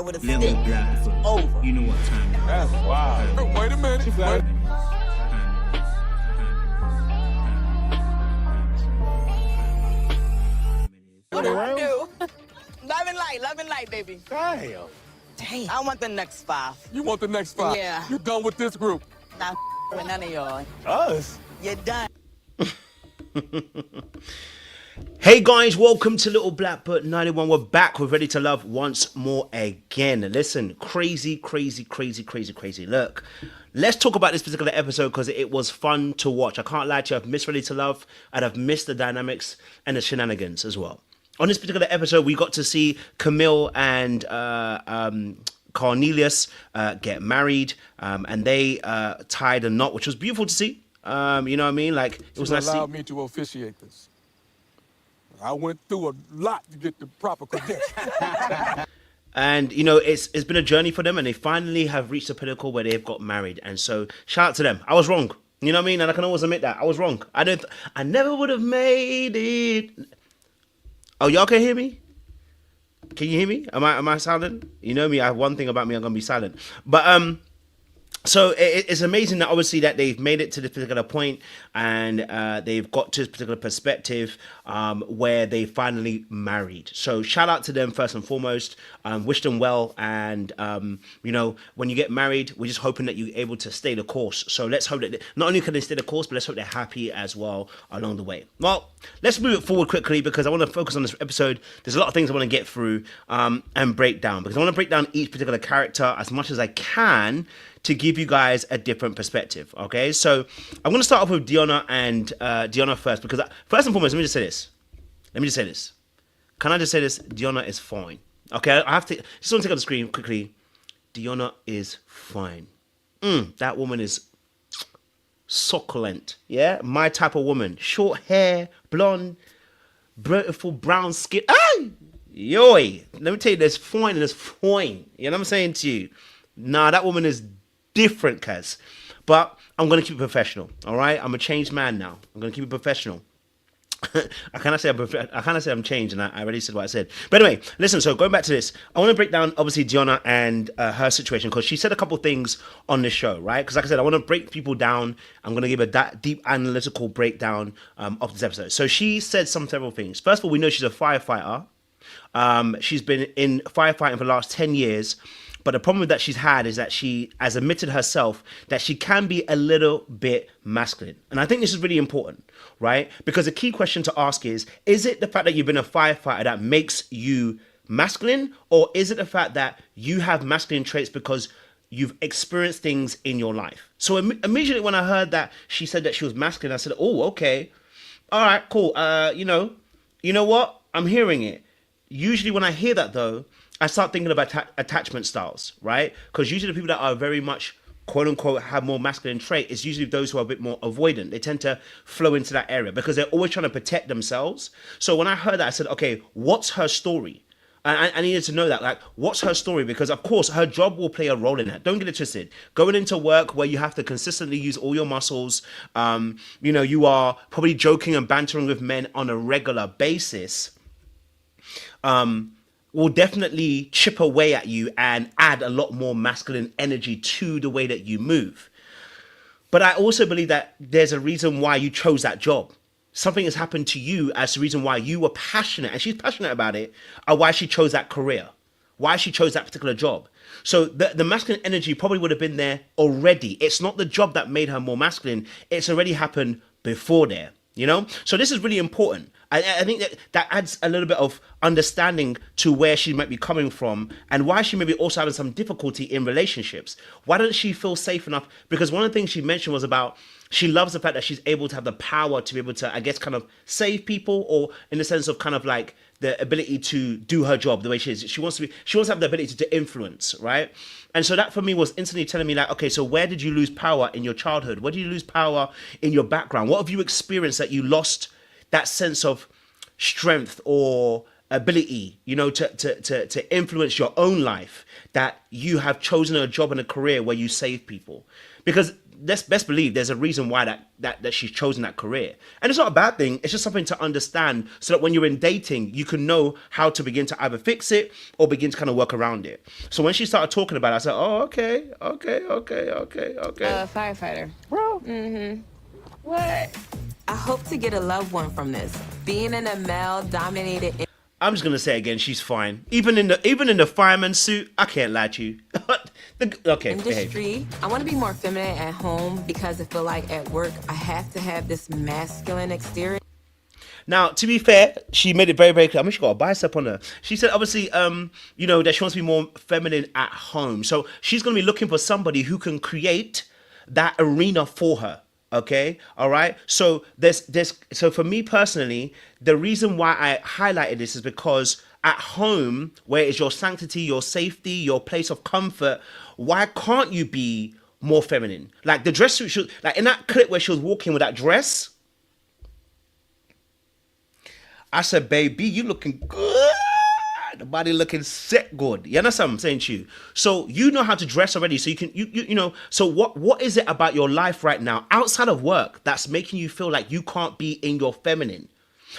there with a stick. It's over. You know what time it is. That's wild. Wait a minute. What do I do? Love and light, baby. Damn. I want the next 5. You want the next 5? Yeah. You done with this group? Not with none of y'all. Us? You're done. Hey guys, welcome to Little Black Book 91. We're back. We're ready to love once more again. Listen, crazy. Look, let's talk about this particular episode because it was fun to watch. I can't lie to you, I've missed Ready to Love and I've missed the dynamics and the shenanigans as well. On this particular episode, we got to see Camille and Cornelius get married, and they tied a knot, which was beautiful to see. You know what I mean? Like, it was nice to see. Allowed me to officiate this. I went through a lot to get the proper credentials. And, you know, it's been a journey for them, and they finally have reached a pinnacle where they've got married. And so, shout out to them. I was wrong. You know what I mean? And I can always admit that. I was wrong. I never would have made it. Oh, y'all can hear me? Can you hear me? Am I silent? You know me, I have one thing about me, I'm going to be silent. But, so it's amazing that obviously that they've made it to this particular point and they've got to this particular perspective where they finally married. So shout out to them first and foremost. Wish them well. And, you know, when you get married, we're just hoping that you're able to stay the course. So let's hope that not only can they stay the course, but let's hope they're happy as well along the way. Well, let's move it forward quickly because I want to focus on this episode. There's a lot of things I want to get through and break down because I want to break down each particular character as much as I can to give you guys a different perspective, okay? So I'm going to start off with Deonna and Deonna first because first and foremost, let me just say this. Can I just say this? Deonna is fine. Okay, I have to, just want to take on the screen quickly. Deonna is fine. That woman is succulent, yeah? My type of woman. Short hair, blonde, beautiful brown skin. Ay! Yoy! Let me tell you, there's fine and there's fine. You know what I'm saying to you? Nah, that woman is different, Kaz. But I'm going to keep it professional, all right? I'm a changed man now. I'm going to keep it professional. I cannot say I'm changed, and I already said what I said. But anyway, listen, so going back to this, I want to break down, obviously, Deonna and her situation, because she said a couple things on this show, right? Because like I said, I want to break people down. I'm going to give a deep analytical breakdown of this episode. So she said several things. First of all, we know she's a firefighter. She's been in firefighting for the last 10 years. But the problem that she's had is that she has admitted herself that she can be a little bit masculine. And I think this is really important, right? Because the key question to ask is it the fact that you've been a firefighter that makes you masculine? Or is it the fact that you have masculine traits because you've experienced things in your life? So immediately when I heard that she said that she was masculine, I said, oh, okay. All right, cool. You know what? I'm hearing it. Usually when I hear that though, I start thinking about attachment styles, right? Because usually the people that are very much, quote unquote, have more masculine trait is usually those who are a bit more avoidant. They tend to flow into that area because they're always trying to protect themselves. So when I heard that, I said, okay, what's her story? I needed to know that, like, what's her story? Because, of course, her job will play a role in that. Don't get it twisted. Going into work where you have to consistently use all your muscles, you know, you are probably joking and bantering with men on a regular basis, will definitely chip away at you and add a lot more masculine energy to the way that you move. But I also believe that there's a reason why you chose that job. Something has happened to you as the reason why you were passionate, and she's passionate about it, or why she chose that career, why she chose that particular job. So the masculine energy probably would have been there already. It's not the job that made her more masculine. It's already happened before there, you know? So this is really important. I think that adds a little bit of understanding to where she might be coming from and why she may be also having some difficulty in relationships. Why doesn't she feel safe enough? Because one of the things she mentioned was about she loves the fact that she's able to have the power to be able to, I guess, kind of save people, or in the sense of kind of like the ability to do her job the way she is. She wants to have the ability to influence, right? And so that for me was instantly telling me like, okay, so where did you lose power in your childhood? Where did you lose power in your background? What have you experienced that you lost that sense of strength or ability, you know, to influence your own life, that you have chosen a job and a career where you save people. Because let's best believe there's a reason why that she's chosen that career. And it's not a bad thing. It's just something to understand so that when you're in dating, you can know how to begin to either fix it or begin to kind of work around it. So when she started talking about it, I said, oh, okay. Firefighter. Bro. What? I hope to get a loved one from this. Being in a male-dominated I'm just gonna say again, she's fine. Even in the fireman suit, I can't lie to you. Okay, industry, I want to be more feminine at home because I feel like at work I have to have this masculine exterior. Now, to be fair, she made it very, very clear. I mean, she got a bicep on her. She said, obviously, you know, that she wants to be more feminine at home. So she's going to be looking for somebody who can create that arena for her. Okay, all right. So so for me personally, the reason why I highlighted this is because at home, where is your sanctity, your safety, your place of comfort, why can't you be more feminine? Like the dress suit, like in that clip where she was walking with that dress, I said, baby, you looking good. The body looking sick good. You understand what I'm saying to you? So you know how to dress already. So you can, you know, so what is it about your life right now outside of work that's making you feel like you can't be in your feminine?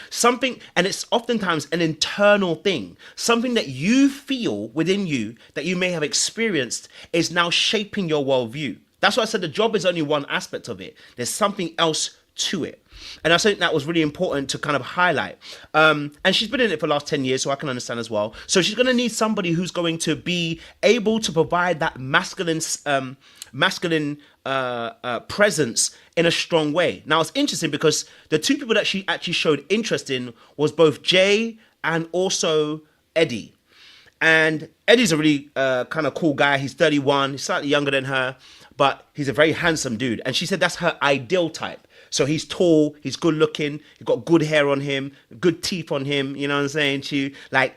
Something, and it's oftentimes an internal thing. Something that you feel within you that you may have experienced is now shaping your worldview. That's why I said the job is only one aspect of it. There's something else to it. And I think that was really important to kind of highlight. And she's been in it for the last 10 years, so I can understand as well. So she's going to need somebody who's going to be able to provide that masculine presence in a strong way. Now, it's interesting because the two people that she actually showed interest in was both Jay and also Eddie. And Eddie's a really kind of cool guy. He's 31. He's slightly younger than her, but he's a very handsome dude. And she said that's her ideal type. So he's tall, he's good looking, he's got good hair on him, good teeth on him, you know what I'm saying? Like,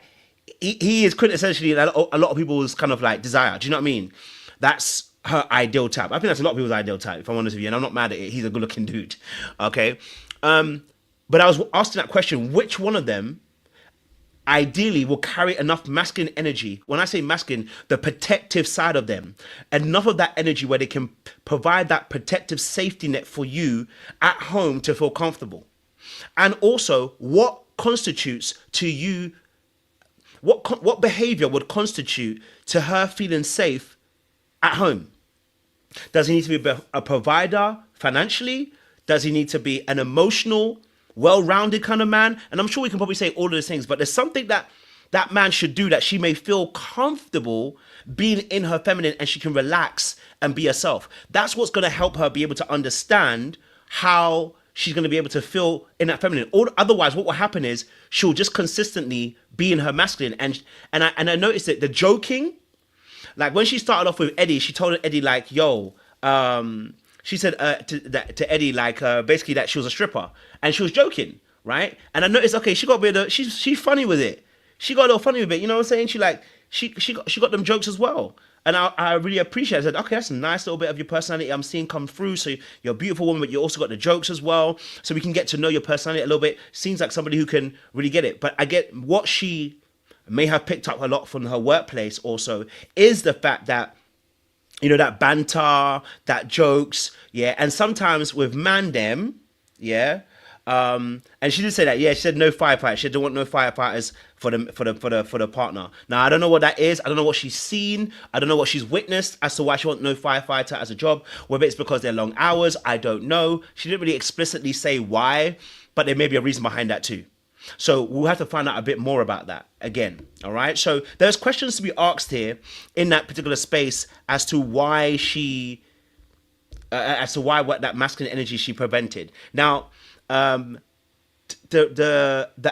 he is quintessentially a lot of people's kind of like desire. Do you know what I mean? That's her ideal type. I think that's a lot of people's ideal type, if I'm honest with you, and I'm not mad at it. He's a good looking dude, okay? But I was asking that question, which one of them ideally will carry enough masculine energy? When I say masculine, the protective side of them, enough of that energy where they can provide that protective safety net for you at home to feel comfortable. And also, what constitutes to you, what behavior would constitute to her feeling safe at home? Does he need to be a provider financially? Does he need to be an emotional, well-rounded kind of man? And I'm sure we can probably say all of those things, but there's something that that man should do that she may feel comfortable being in her feminine and she can relax and be herself. That's what's going to help her be able to understand how she's going to be able to feel in that feminine. Or otherwise, what will happen is she'll just consistently be in her masculine. And I noticed that the joking, like when she started off with Eddie, she told Eddie like, yo, she said to Eddie, like, basically that she was a stripper, and she was joking, right? And I noticed, okay, she got a bit of, she's funny with it. She got a little funny with it, you know what I'm saying? She got them jokes as well. And I really appreciate it. I said, okay, that's a nice little bit of your personality I'm seeing come through. So you're a beautiful woman, but you also got the jokes as well. So we can get to know your personality a little bit. Seems like somebody who can really get it. But I get what she may have picked up a lot from her workplace also is the fact that, you know, that banter, that jokes, yeah. And sometimes with mandem, yeah. And she did say that, yeah. She said no firefighters. She didn't want no firefighters for the partner. Now I don't know what that is. I don't know what she's seen. I don't know what she's witnessed as to why she wants no firefighter as a job. Whether it's because they're long hours, I don't know. She didn't really explicitly say why, but there may be a reason behind that too. So we'll have to find out a bit more about that again. All right. So there's questions to be asked here in that particular space as to why she, what that masculine energy she prevented. Now, the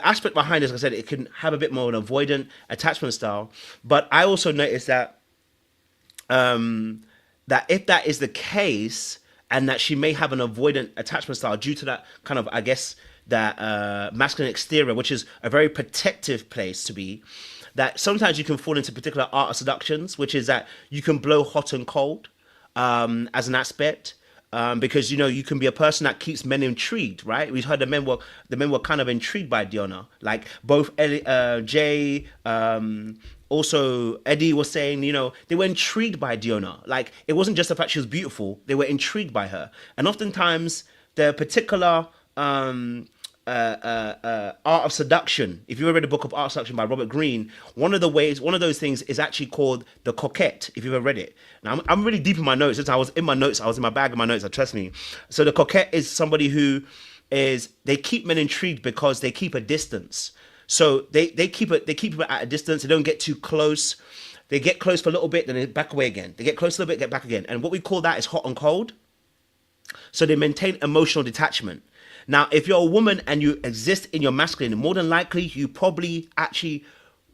aspect behind this, like I said, it can have a bit more of an avoidant attachment style. But I also noticed that that if that is the case, and that she may have an avoidant attachment style due to that kind of, I guess, that masculine exterior, which is a very protective place to be, that sometimes you can fall into particular art of seductions, which is that you can blow hot and cold as an aspect. Because you can be a person that keeps men intrigued, right? We heard the men were kind of intrigued by Deonna, like both Jay, also Eddie was saying, they were intrigued by Deonna. Like it wasn't just the fact she was beautiful; they were intrigued by her. And oftentimes, the particular Art of Seduction. If you ever read the book of Art of Seduction by Robert Greene, one of those things is actually called the coquette. If you've ever read it, now I'm really deep in my notes. Since I was in my bag of my notes. Trust me. So the coquette is somebody who they keep men intrigued because they keep a distance. So they keep it at a distance. They don't get too close. They get close for a little bit, then they back away again. They get close a little bit, get back again. And what we call that is hot and cold. So they maintain emotional detachment. Now, if you're a woman and you exist in your masculine, more than likely you probably actually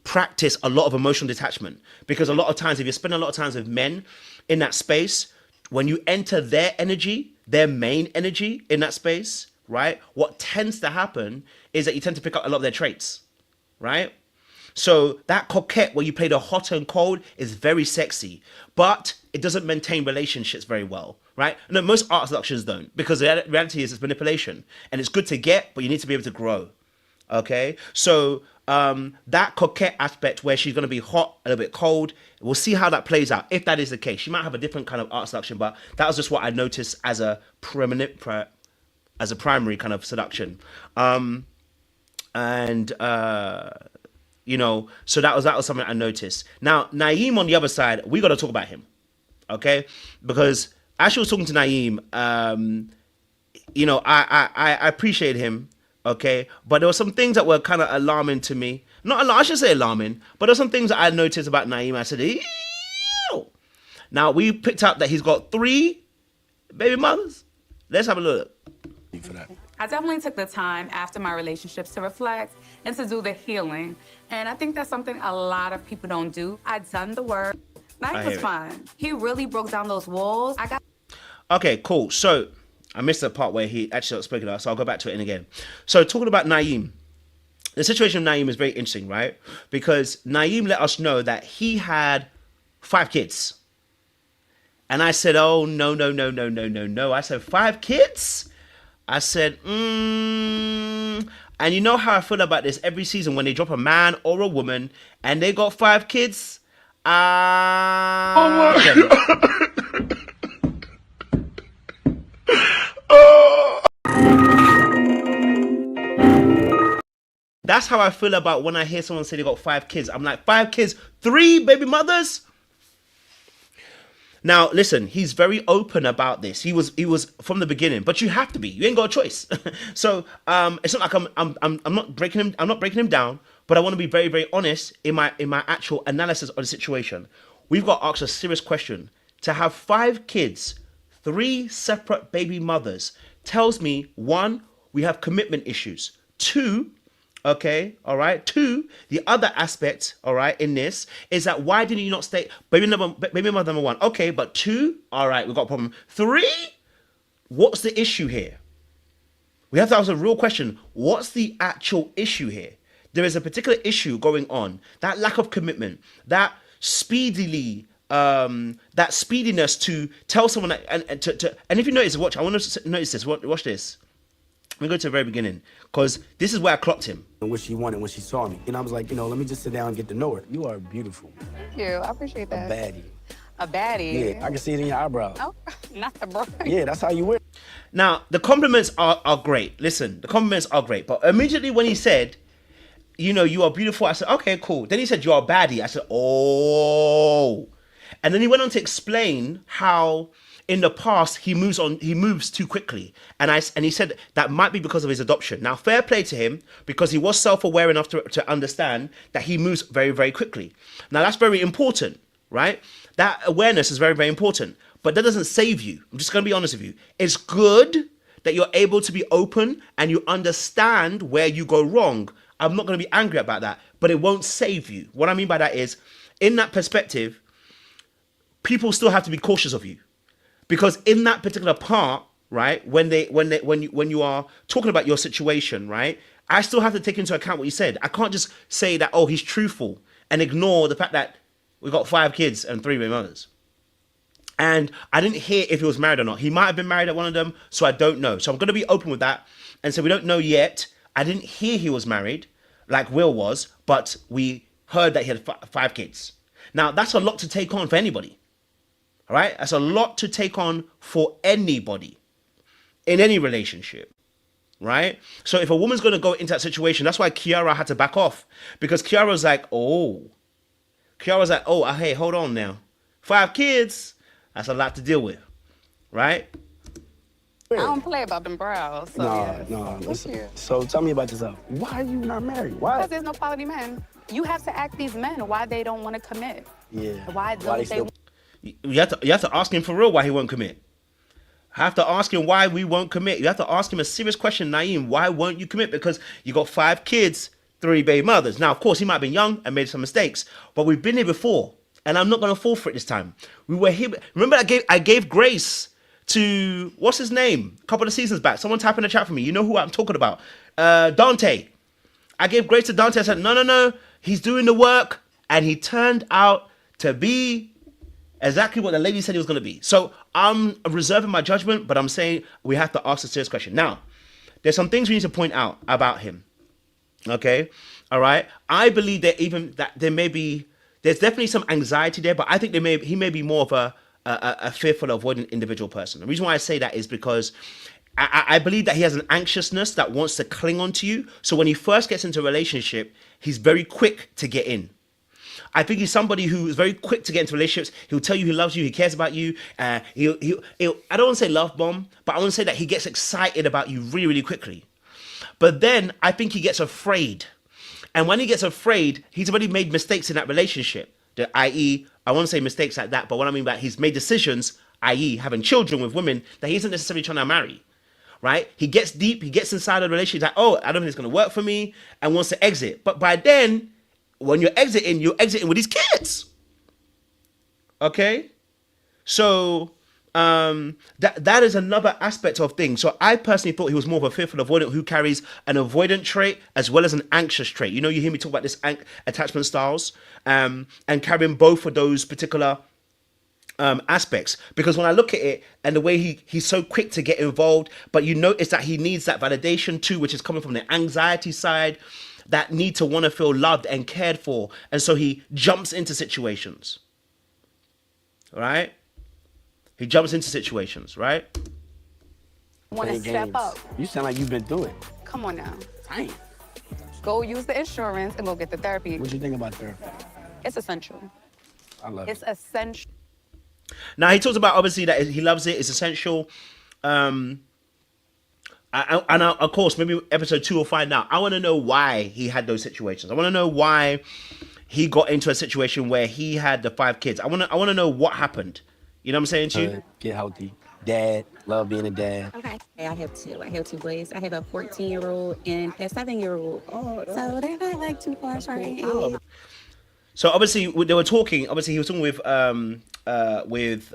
practice a lot of emotional detachment, because a lot of times, if you spend a lot of time with men in that space, when you enter their energy, their main energy in that space, right, what tends to happen is that you tend to pick up a lot of their traits, right? So that coquette where you play the hot and cold is very sexy, but it doesn't maintain relationships very well, right? No, most art seductions don't, because the reality is it's manipulation, and it's good to get, but you need to be able to grow. Okay, so that coquette aspect where she's going to be hot, a little bit cold, we'll see how that plays out. If that is the case, she might have a different kind of art seduction, but that was just what I noticed as a primary kind of seduction. So that was something I noticed. Now, Naeem on the other side, we got to talk about him, okay? Because as she was talking to Naeem, I appreciate him, okay? But there were some things that were kind of alarming to me. I should say alarming, but there were some things that I noticed about Naeem. I said, ew. Now, we picked up that he's got 3 baby mothers. Let's have a look. For that. I definitely took the time after my relationships to reflect and to do the healing. And I think that's something a lot of people don't do. I'd done the work. Naeem was fine. He really broke down those walls. Okay, cool. So I missed the part where he actually spoke about, so I'll go back to it in again. So talking about Naeem, the situation of Naeem is very interesting, right? Because Naeem let us know that he had 5 kids. And I said, oh, no. I said, 5 kids? I said, And you know how I feel about this every season when they drop a man or a woman and they got 5 kids? That's how I feel about when I hear someone say they got 5 kids. I'm like, 5 kids, 3 baby mothers? Now, listen, he's very open about this. He was from the beginning, but you have to be. You ain't got a choice. So it's not like I'm not breaking him down, but I want to be very, very honest in my actual analysis of the situation. We've got to ask a serious question. To have 5 kids, 3 separate baby mothers, tells me 1, we have commitment issues. 2, okay, all right. 2, the other aspect, all right, in this is that why didn't you not stay baby mother number 1? Okay, but 2, all right, we've got a problem. 3, what's the issue here? We have to ask a real question. What's the actual issue here? There is a particular issue going on. That lack of commitment, that speediness to tell someone that, and if you notice, watch. I want to notice this. Watch this. Let me go to the very beginning, because this is where I clocked him. What she wanted when she saw me. And I was like, let me just sit down and get to know her. You are beautiful. Thank you. I appreciate that. A baddie. A baddie? Yeah, I can see it in your eyebrows. Oh, not the bro. Yeah, that's how you wear. Now, the compliments are great. Listen, the compliments are great. But immediately when he said, you are beautiful, I said, okay, cool. Then he said, you're a baddie. I said, oh. And then he went on to explain how in the past he moves too quickly. And he said that might be because of his adoption. Now, fair play to him, because he was self-aware enough to understand that he moves very, very quickly. Now, that's very important, right? That awareness is very, very important. But that doesn't save you. I'm just going to be honest with you. It's good that you're able to be open and you understand where you go wrong. I'm not going to be angry about that, but it won't save you. What I mean by that is, in that perspective, people still have to be cautious of you. Because in that particular part, right, when you are talking about your situation, right, I still have to take into account what you said. I can't just say that, he's truthful and ignore the fact that we got 5 kids and 3 baby mothers. And I didn't hear if he was married or not. He might have been married at one of them, so I don't know. So I'm going to be open with that. And so we don't know yet. I didn't hear he was married, like Will was, but we heard that he had 5 kids. Now, that's a lot to take on for anybody. All right? That's a lot to take on for anybody in any relationship. Right? So if a woman's going to go into that situation, that's why Kiera had to back off. Because Kiera's like, oh, hey, hold on now. 5 kids, that's a lot to deal with. Right? I don't play about them brows. So yes. No. Thank you. So tell me about yourself. Why are you not married? Why? Because there's no quality men. You have to ask these men why they don't want to commit. Yeah. Why don't they? You have to ask him for real why he won't commit. Have to ask him why we won't commit. You have to ask him a serious question, Naeem. Why won't you commit? Because you got 5 kids, 3 baby mothers. Now, of course, he might have been young and made some mistakes, but we've been here before, and I'm not going to fall for it this time. We were here. Remember, I gave grace to, what's his name? A couple of seasons back. Someone type in the chat for me. You know who I'm talking about. Dante. I gave grace to Dante. I said, no. He's doing the work, and he turned out to be exactly what the lady said he was going to be. So I'm reserving my judgment, but I'm saying we have to ask a serious question. Now, there's some things we need to point out about him. Okay? All right? I believe that there's definitely some anxiety there, but I think he may be more of a fearful, avoidant individual person. The reason why I say that is because I believe that he has an anxiousness that wants to cling on to you. So when he first gets into a relationship, he's very quick to get in. I think he's somebody who is very quick to get into relationships. He'll tell you he loves you, he cares about you. He'll I don't want to say love bomb, but I want to say that he gets excited about you really, really quickly. But then I think he gets afraid. And when he gets afraid, he's already made mistakes in that relationship. I.e., I won't say mistakes like that, but what I mean by he's made decisions, i.e., having children with women that he isn't necessarily trying to marry. Right? He gets deep, he gets inside the relationship, like, oh, I don't think it's going to work for me, and wants to exit. But by then, when you're exiting with these kids. Okay? So, that is another aspect of things. So I personally thought he was more of a fearful avoidant who carries an avoidant trait as well as an anxious trait. You know, you hear me talk about this attachment styles, and carrying both of those particular aspects. Because when I look at it and the way he's so quick to get involved, but you notice that he needs that validation too, which is coming from the anxiety side, that need to want to feel loved and cared for. And so he jumps into situations. Right? He jumps into situations, right? Want to step up. You sound like you've been through it. Come on now. Dang. Go use the insurance and go get the therapy. What you think about therapy? It's essential. I love It's it. essential. Now, he talks about, obviously, that he loves it. It's essential. Of course, maybe episode 2 will find out. I want to know why he had those situations. I want to know why he got into a situation where he had the 5 kids. I want to know what happened. You know what I'm saying to you? Get healthy. Dad. Love being a dad. Okay. I have 2. I have 2 boys. I have a 14-year-old and a 7-year-old. Oh, so they're not like too far apart. So obviously they were talking. Obviously he was talking with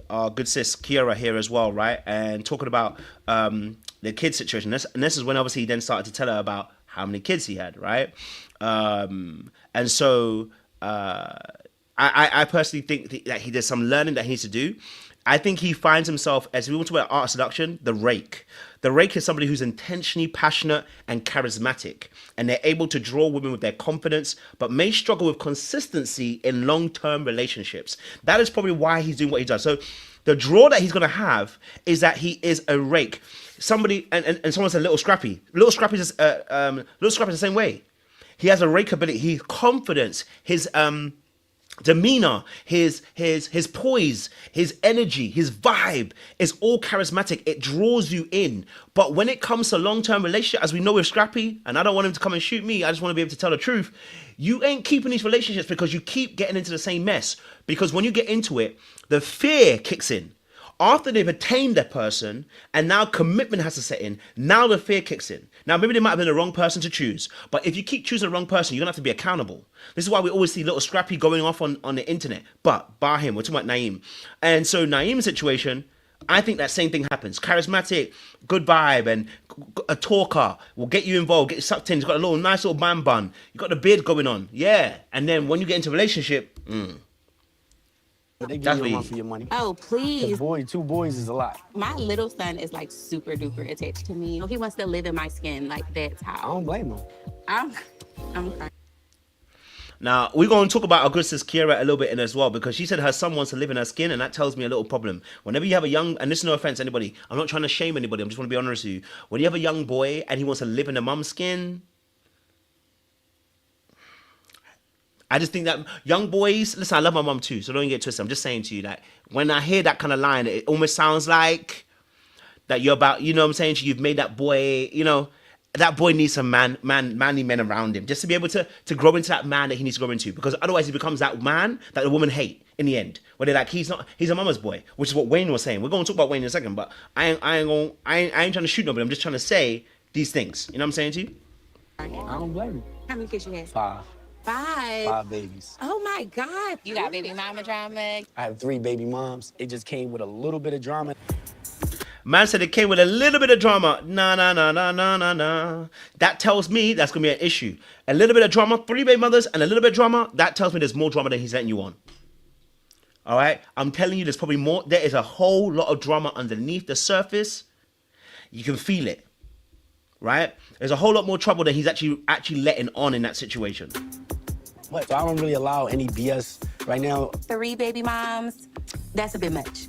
our good sis Kiera here as well, right? And talking about the kid situation. And this is when obviously he then started to tell her about how many kids he had, right? And so I personally think that he does some learning that he needs to do. I think he finds himself, as we want to talk about art of seduction, the rake. The rake is somebody who's intentionally passionate and charismatic, and they're able to draw women with their confidence, but may struggle with consistency in long-term relationships. That is probably why he's doing what he does. So the draw that he's going to have is that he is a rake. Somebody, and someone said Little Scrappy. Little Scrappy's the same way. He has a rake ability. His confidence, his demeanor, his poise, his energy, his vibe is all charismatic. It draws you in. But when it comes to long-term relationship, as we know with Scrappy, and I don't want him to come and shoot me, I just want to be able to tell the truth, you ain't keeping these relationships because you keep getting into the same mess. Because when you get into it, the fear kicks in. After they've attained that person and now commitment has to set in, now the fear kicks in. Now, maybe they might have been the wrong person to choose, but if you keep choosing the wrong person, you're going to have to be accountable. This is why we always see Little Scrappy going off on the internet. But bar him, we're talking about Naeem. And so Naeem's situation, I think that same thing happens. Charismatic, good vibe, and a talker will get you involved, get you sucked in. He's got a nice little man bun. You got the beard going on. Yeah. And then when you get into a relationship, But they give That's you a what run for your money. Oh, please. Two boys is a lot. My little son is like super duper attached to me. He wants to live in my skin. Like that's I how. don't blame them. I'm crying. Now, we're going to talk about our good sis Kiera a little bit in as well, because she said her son wants to live in her skin, and that tells me a little problem. Whenever you have a young, and this is no offense to anybody, I'm not trying to shame anybody, I'm just want to be honest with you. When you have a young boy and he wants to live in a mum's skin, I just think that young boys, listen, I love my mum too, so don't get twisted. I'm just saying to you that when I hear that kind of line, it almost sounds like that you're about, you know what I'm saying? You've made that boy, you know, that boy needs some manly men around him just to be able to grow into that man that he needs to grow into, because otherwise he becomes that man that the woman hate in the end, where they're like, he's a mama's boy, which is what Wayne was saying. We're going to talk about Wayne in a second, but I ain't trying to shoot nobody. I'm just trying to say these things. You know what I'm saying to you? I don't blame you. How many kids you have? 5. 5 babies. Oh my God. You got baby mama drama. I have 3 baby moms. It just came with a little bit of drama. Man said it came with a little bit of drama. Nah. That tells me that's going to be an issue. A little bit of drama, 3 baby mothers, and a little bit of drama, that tells me there's more drama than he's letting you on. All right? I'm telling you, there's probably more. There is a whole lot of drama underneath the surface. You can feel it. Right? There's a whole lot more trouble than he's actually letting on in that situation. What? So I don't really allow any BS right now. 3 baby moms. That's a bit much.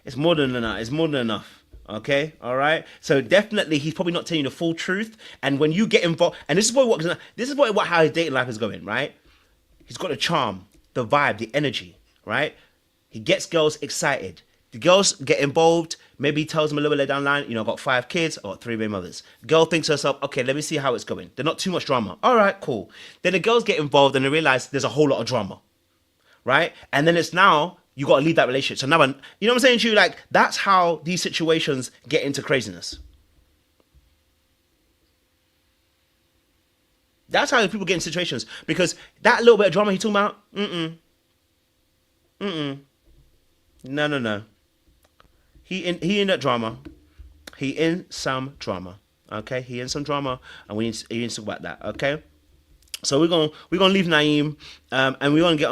It's more than enough. It's more than enough. Okay? All right? So definitely he's probably not telling you the full truth. And when you get involved, and this is how his dating life is going, right? He's got the charm, the vibe, the energy, right? He gets girls excited. The girls get involved. Maybe he tells them a little bit later down the line, you know, I've got 5 kids, I've got 3 baby mothers. Girl thinks to herself, okay, let me see how it's going. There's not too much drama. All right, cool. Then the girls get involved and they realize there's a whole lot of drama, right? And then it's now, you got to leave that relationship. So now, you know what I'm saying to you? Like, that's how these situations get into craziness. That's how people get in situations. Because that little bit of drama he talking about, No. He in that drama. He in some drama. Okay? He in some drama, and we need to talk about that, okay? So we're gonna leave Naeem, and we want to get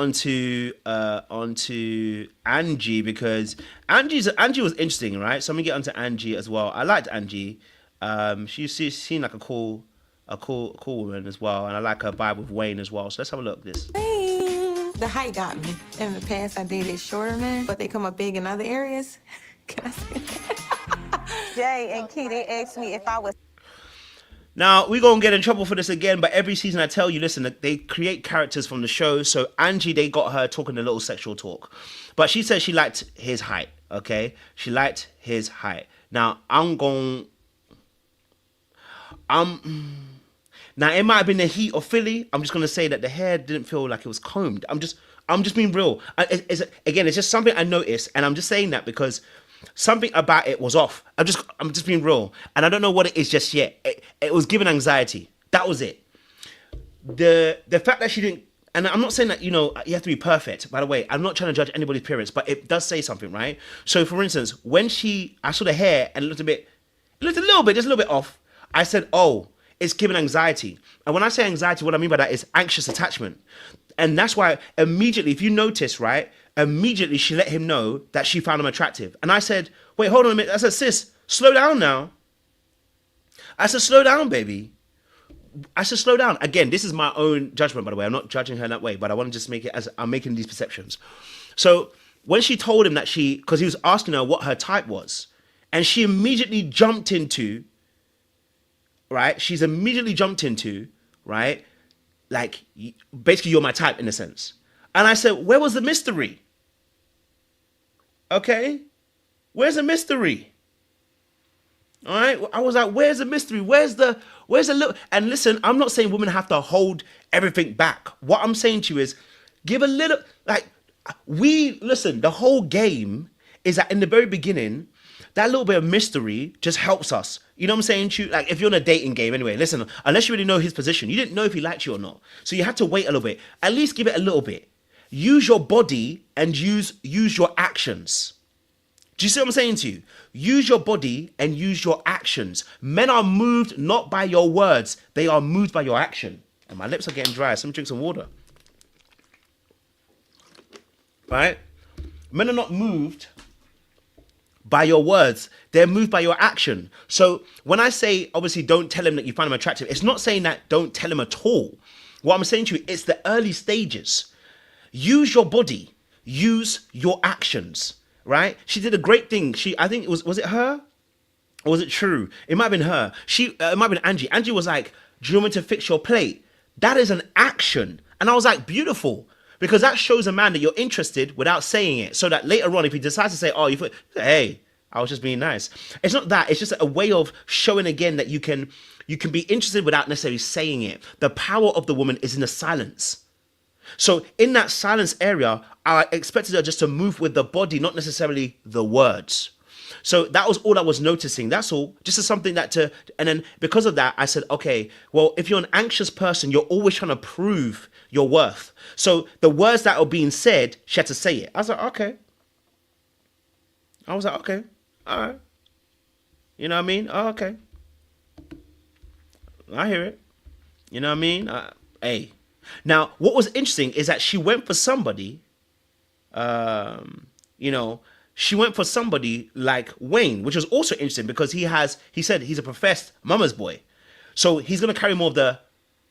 onto Angie, because Angie was interesting, right? So I'm gonna get onto Angie as well. I liked Angie. She seemed like a cool woman as well, and I like her vibe with Wayne as well. So let's have a look at this. The height got me. In the past, I dated shorter men, but they come up big in other areas. Can I say that? Jay and Key, they asked me if I was. Now, we're going to get in trouble for this again, but every season I tell you, listen, they create characters from the show. So Angie, they got her talking a little sexual talk. But she said she liked his height, okay? She liked his height. Now, now, it might have been the heat of Philly. I'm just going to say that the hair didn't feel like it was combed. I'm just being real. It's just something I noticed, and I'm just saying that because something about it was off. I'm just being real, and I don't know what it is just yet. It was giving anxiety. That was it. The fact that she didn't, and I'm not saying that, you know, you have to be perfect. By the way, I'm not trying to judge anybody's appearance, but it does say something, right? So, for instance, when I saw the hair and it looked a little bit off, I said, oh, it's giving anxiety. And when I say anxiety, what I mean by that is anxious attachment. And that's why immediately, if you notice, right, immediately she let him know that she found him attractive. And I said, wait, hold on a minute. I said, sis, slow down now. I said, slow down, baby. I said, slow down. Again, this is my own judgment, by the way. I'm not judging her in that way, but I want to just make it as I'm making these perceptions. So when she told him that because he was asking her what her type was, and she immediately jumped into, right? She's immediately jumped into, right? Like, basically, you're my type in a sense. And I said, where was the mystery? Okay? Where's the mystery? All right? I was like, where's the mystery? Where's the little... And listen, I'm not saying women have to hold everything back. What I'm saying to you is, give a little... Like, listen, the whole game is that in the very beginning, that little bit of mystery just helps us. You know what I'm saying to you? Like, if you're in a dating game anyway, listen, unless you really know his position, you didn't know if he liked you or not. So you had to wait a little bit. At least give it a little bit. Use your body and use your actions. Do you see what I'm saying to you? Use your body and use your actions. Men are moved not by your words. They are moved by your action. And my lips are getting dry. So let me drink some water. Right? Men are not moved by your words, they're moved by your action. So when I say, obviously, don't tell him that you find him attractive, it's not saying that don't tell him at all. What I'm saying to you, it's the early stages. Use your body, use your actions, right? She did a great thing. I think was it her? Or was it Tru? It might have been her. It might have been Angie. Angie was like, do you want me to fix your plate? That is an action. And I was like, beautiful. Because that shows a man that you're interested without saying it. So that later on, if he decides to say, oh, hey, I was just being nice. It's not that. It's just a way of showing again that you can be interested without necessarily saying it. The power of the woman is in the silence. So in that silence area, I expected her just to move with the body, not necessarily the words. So that was all I was noticing. That's all. Just as something and then because of that, I said, okay, well, if you're an anxious person, you're always trying to prove your worth. So the words that are being said, she had to say it. I was like, okay. All right. You know what I mean? Oh, okay. I hear it. You know what I mean? Hey. Now, what was interesting is that she went for somebody, she went for somebody like Wayne, which was also interesting because he said he's a professed mama's boy. So he's going to carry more of the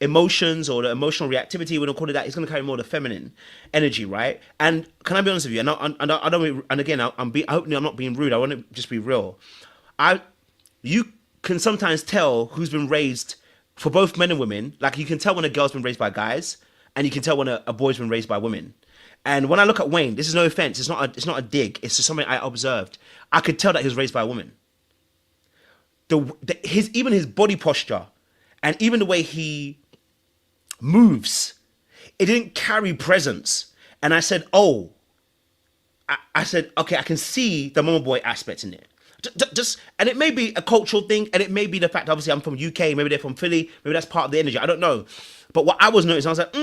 emotions or the emotional reactivity, we don't call it that. He's going to carry more of the feminine energy, right? And can I be honest with you? And I don't. And again, I hope I'm not being rude. I want to just be real. You can sometimes tell who's been raised for both men and women. Like you can tell when a girl's been raised by guys, and you can tell when a boy's been raised by women. And when I look at Wayne, this is no offense. It's not a dig. It's just something I observed. I could tell that he was raised by a woman. Even his body posture, and even the way he moves, it didn't carry presence. And I said, okay, I can see the mama boy aspect in it. And it may be a cultural thing, and it may be the fact, obviously, I'm from UK, maybe they're from Philly, maybe that's part of the energy. I don't know. But what I was noticing, I was like,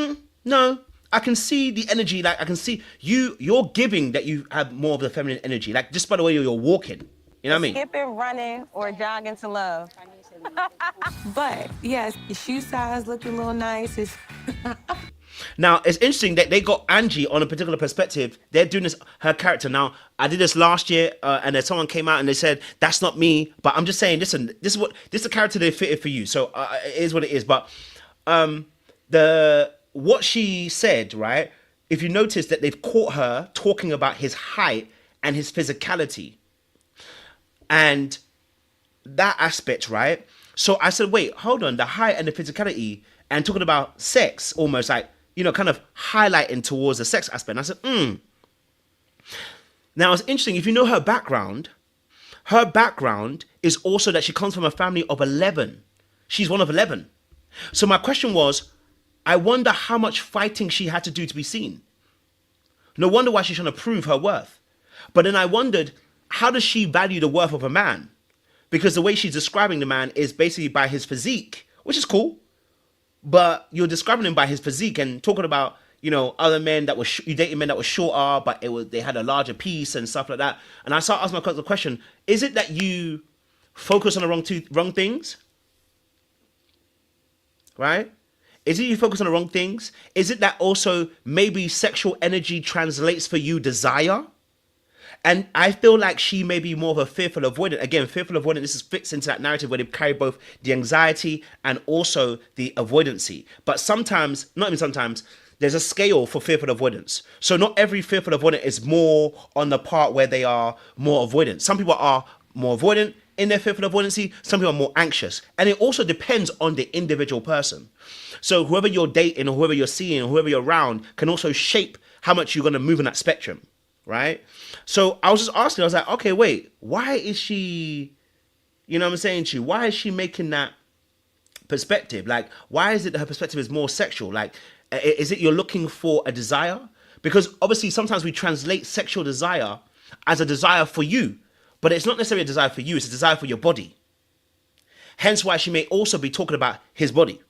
no. I can see the energy, like I can see you're giving that you have more of the feminine energy, like just by the way you're walking. You know what I mean? Skipping, running, or jogging to love. But yes, your shoe size looking a little nice. Now it's interesting that they got Angie on a particular perspective. They're doing this her character. Now I did this last year, and then someone came out and they said that's not me. But I'm just saying, listen, this is the character they fitted for you. So it is what it is. But what she said, right? If you notice that they've caught her talking about his height and his physicality and that aspect, right? So I said, wait, hold on, the height and the physicality and talking about sex, almost like, kind of highlighting towards the sex aspect. And I said, Now it's interesting, if you know her background is also that she comes from a family of 11. She's one of 11. So my question was, I wonder how much fighting she had to do to be seen. No wonder why she's trying to prove her worth. But then I wondered, how does she value the worth of a man? Because the way she's describing the man is basically by his physique, which is cool. But you're describing him by his physique and talking about, other men that were, you dated men that were shorter, but they had a larger piece and stuff like that. And I started asking myself the question, is it that you focus on the wrong things? Right? Is it you focus on the wrong things? Is it that also maybe sexual energy translates for you desire? And I feel like she may be more of a fearful avoidant. Again, fearful avoidant, this fits into that narrative where they carry both the anxiety and also the avoidancy. But sometimes, not even sometimes, there's a scale for fearful avoidance. So not every fearful avoidant is more on the part where they are more avoidant. Some people are more avoidant in their fearful avoidancy. Some people are more anxious. And it also depends on the individual person. So whoever you're dating or whoever you're seeing or whoever you're around can also shape how much you're going to move in that spectrum, right? So I was just asking, I was like, okay, wait, why is she, what I'm saying to you? Why is she making that perspective? Like, why is it that her perspective is more sexual? Like, is it you're looking for a desire? Because obviously sometimes we translate sexual desire as a desire for you, but it's not necessarily a desire for you, it's a desire for your body. Hence why she may also be talking about his body.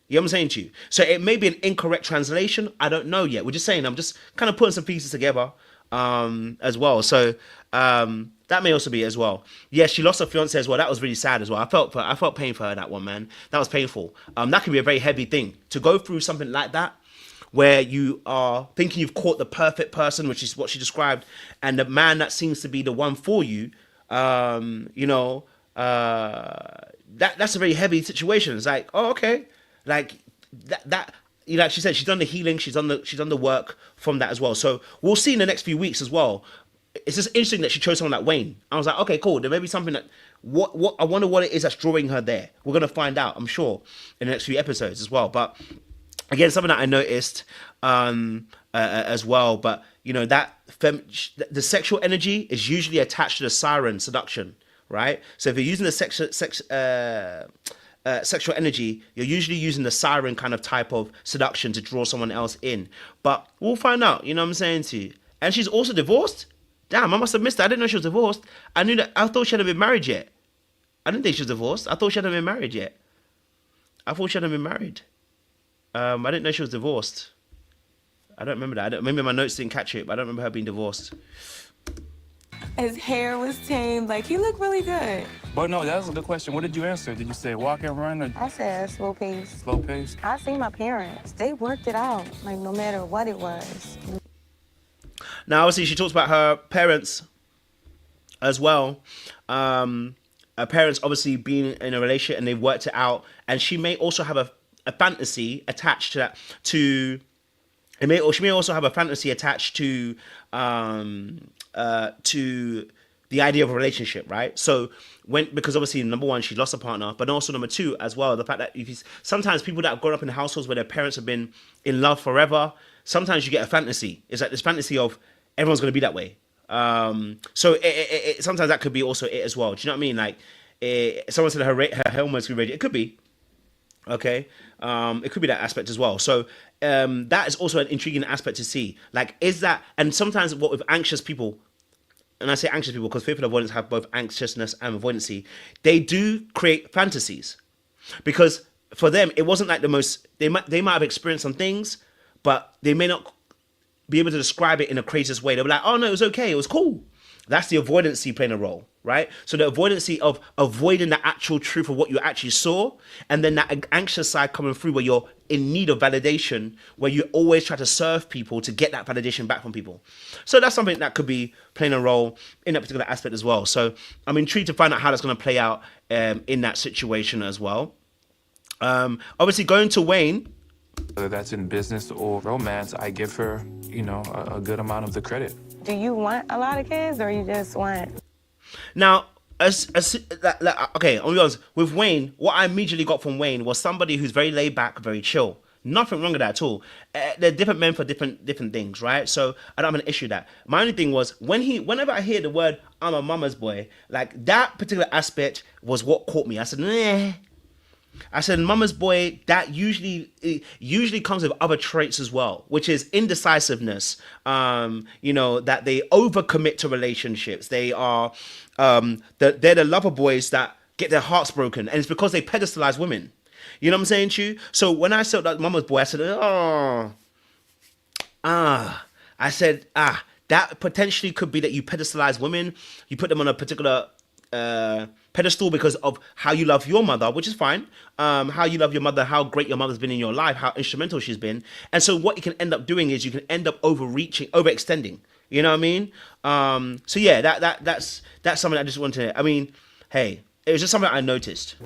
You know what I'm saying to you? So it may be an incorrect translation. I don't know yet. We're just saying, I'm just kind of putting some pieces together as well. So that may also be as well. Yeah, she lost her fiance as well. That was really sad as well. I felt pain for her, that one, man. That was painful. That can be a very heavy thing. To go through something like that where you are thinking you've caught the perfect person, which is what she described, and the man that seems to be the one for you, you know, that's a very heavy situation. It's like, oh, okay, like that. You know, like she said, she's done the healing, she's done the work from that as well. So we'll see in the next few weeks as well. It's just interesting that she chose someone like Wayne. I was like, okay, cool. There may be something that what I wonder what it is that's drawing her there. We're gonna find out, I'm sure, in the next few episodes as well. But again, something that I noticed as well. But you know that the sexual energy is usually attached to the siren seduction, right? So if you're using the sexual energy, you're usually using the siren kind of type of seduction to draw someone else in. But we'll find out, you know what I'm saying to you. And she's also divorced. Damn, I must have missed that. I didn't know she was divorced. I thought she hadn't been married yet. I didn't think she was divorced. I thought she hadn't been married yet. I didn't know she was divorced. I don't remember that. Maybe my notes didn't catch it, but I don't remember her being divorced. His hair was tamed. Like, he looked really good. But no, that was a good question. What did you answer? Did you say walk and run or I said slow pace. slow pace? I see my parents. They worked it out, like no matter what it was. Now, obviously, she talks about her parents as well. Her parents obviously being in a relationship and they've worked it out. And she may also have a fantasy attached to that. She may also have a fantasy attached to the idea of a relationship, right? So because obviously number one, she lost a partner, but also number two as well, the fact that sometimes people that have grown up in households where their parents have been in love forever, sometimes you get a fantasy. It's like this fantasy of everyone's going to be that way. So sometimes that could be also it as well. Do you know what I mean? Like someone said her hormones could be radiated. It could be. Okay. It could be that aspect as well. So that is also an intriguing aspect to see. Like, is that, and sometimes what with anxious people, and I say anxious people because fearful avoidance have both anxiousness and avoidancy, they do create fantasies. Because for them, it wasn't like the most, they might have experienced some things, but they may not be able to describe it in a craziest way. They'll be like, oh no, it was okay, it was cool. That's the avoidancy playing a role, right? So the avoidancy of avoiding the actual truth of what you actually saw, and then that anxious side coming through where you're in need of validation, where you always try to serve people to get that validation back from people. So that's something that could be playing a role in that particular aspect as well. So I'm intrigued to find out how that's going to play out in that situation as well. Obviously going to Wayne. Whether that's in business or romance, I give her, you know, a good amount of the credit. Do you want a lot of kids or you just want? Now, okay, I'll be honest, with Wayne, what I immediately got from Wayne was somebody who's very laid back, very chill. Nothing wrong with that at all. They're different men for different things, right? So I don't have an issue with that. My only thing was whenever I hear the word "I'm a mama's boy," like that particular aspect was what caught me. I said, nah. I said, mama's boy, that usually comes with other traits as well, which is indecisiveness. You know, that they overcommit to relationships. They are, they're the lover boys that get their hearts broken, and it's because they pedestalize women. You know what I'm saying to you? So when I saw that mama's boy, I said, that potentially could be that you pedestalize women. You put them on a particular pedestal because of how you love your mother, which is fine. How you love your mother, how great your mother's been in your life, how instrumental she's been. And so what you can end up doing is you can end up overextending. You know what I mean? So yeah, that's something I just wanted to, I mean, hey, it was just something I noticed.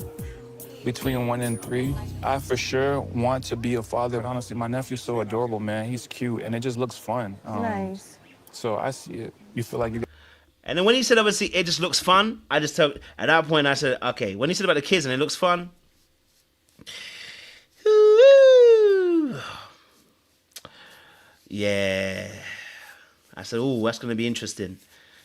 Between 1 and 3, I for sure want to be a father. Honestly, my nephew's so adorable, man. He's cute, and it just looks fun. Nice. So I see it. You feel like you. And then when he said, obviously, it just looks fun, I just told, at that point, I said, okay. When he said about the kids and it looks fun, yeah. I said, oh, that's going to be interesting.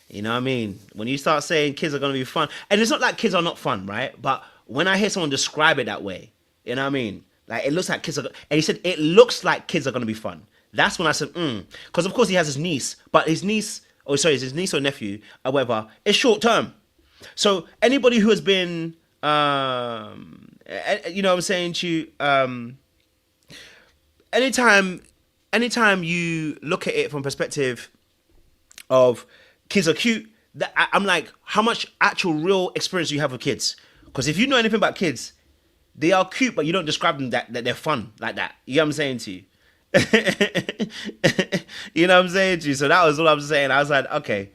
You know what I mean? When you start saying kids are going to be fun, and it's not like kids are not fun, right? But when I hear someone describe it that way, you know what I mean? Like, it looks like kids are, and he said, it looks like kids are going to be fun. That's when I said, because of course he has his niece, but his niece, it's his niece or nephew, however, it's short term. So anybody who has been, you know what I'm saying to you, anytime you look at it from perspective of kids are cute, I'm like, how much actual real experience do you have with kids? Because if you know anything about kids, they are cute, but you don't describe them that they're fun like that. You know what I'm saying to you? You know what I'm saying to you? So that was all I'm saying. I was like, okay.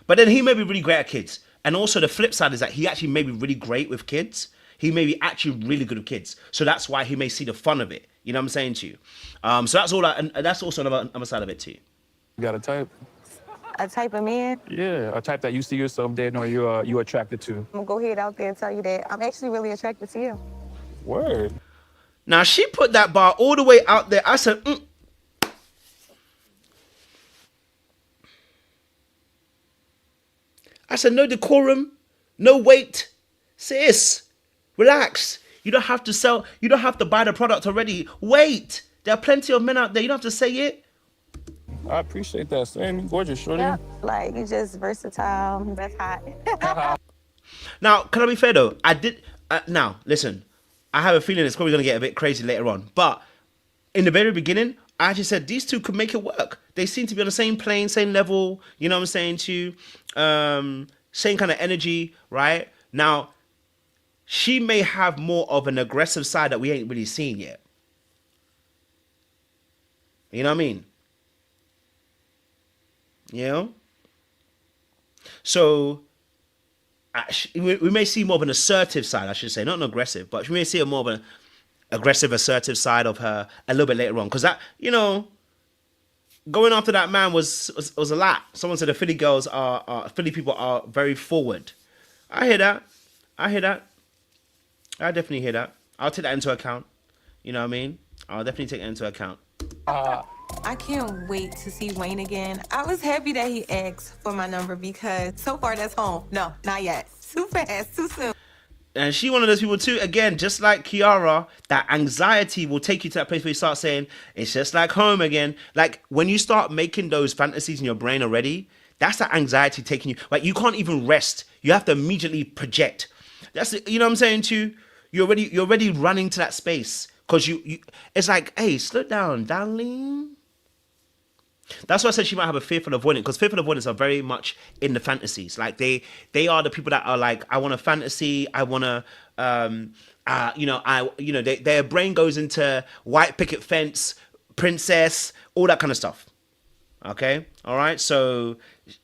But then he may be really great at kids. And also the flip side is that he actually may be really great with kids. He may be actually really good with kids. So that's why he may see the fun of it. You know what I'm saying to you? So that's all. And that's also another side of it too. You got a type? A type of man? Yeah, a type that you see yourself dating or you're attracted to. I'm gonna go ahead out there and tell you that I'm actually really attracted to you. Word. Now she put that bar all the way out there. I said, I said, no decorum, no weight. Sis, relax. You don't have to sell, you don't have to buy the product already. Wait, there are plenty of men out there. You don't have to say it. I appreciate that, Sam. You gorgeous, shorty. Yeah, like you just versatile. That's hot. Now, can I be fair though? I did. Now, listen. I have a feeling it's probably gonna get a bit crazy later on. But in the very beginning, I actually said these two could make it work. They seem to be on the same plane, same level. You know what I'm saying to you? Same kind of energy, right? Now, she may have more of an aggressive side that we ain't really seen yet. You know what I mean? You know? So, we may see more of an assertive side, I should say. Not an aggressive, but we may see a more of an aggressive, assertive side of her a little bit later on. Because that, you know, going after that man was a lot. Someone said the Philly people are very forward. I hear that. I definitely hear that. I'll take that into account. You know what I mean? I'll definitely take that into account. I can't wait to see Wayne again. I was happy that he asked for my number because so far that's home. No, not yet. Too fast, too soon. And she one of those people too, again, just like Kiara, that anxiety will take you to that place where you start saying, it's just like home again. Like when you start making those fantasies in your brain already, that's that anxiety taking you. Like you can't even rest. You have to immediately project. That's, you know what I'm saying to you? You're already running to that space. Because you it's like, hey, slow down, darling. That's why I said she might have a fearful avoidant, because fearful avoidants are very much in the fantasies. Like they are the people that are like, I want a fantasy, I want to, their brain goes into white picket fence, princess, all that kind of stuff. Okay, all right. So,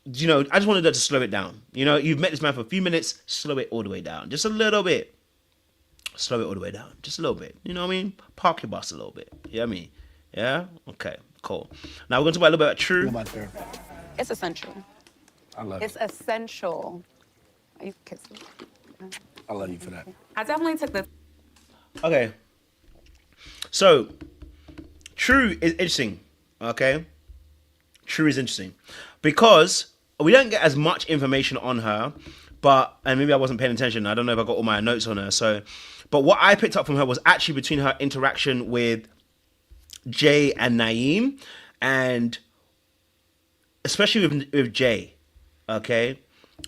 you know, I just wanted her to slow it down. You know, you've met this man for a few minutes, slow it all the way down, just a little bit. Slow it all the way down, just a little bit. You know what I mean? Park your bus a little bit. You know what I mean? Yeah. Okay. Cool. Now we're going to talk a little bit about Tru. It's essential. I love It's essential. Are you kissing? I love you for that. I definitely took the. Okay. So, Tru is interesting. Okay. Tru is interesting because we don't get as much information on her, and maybe I wasn't paying attention. I don't know if I got all my notes on her. So, but what I picked up from her was actually between her interaction with Jay and Naeem, and especially with Jay, okay?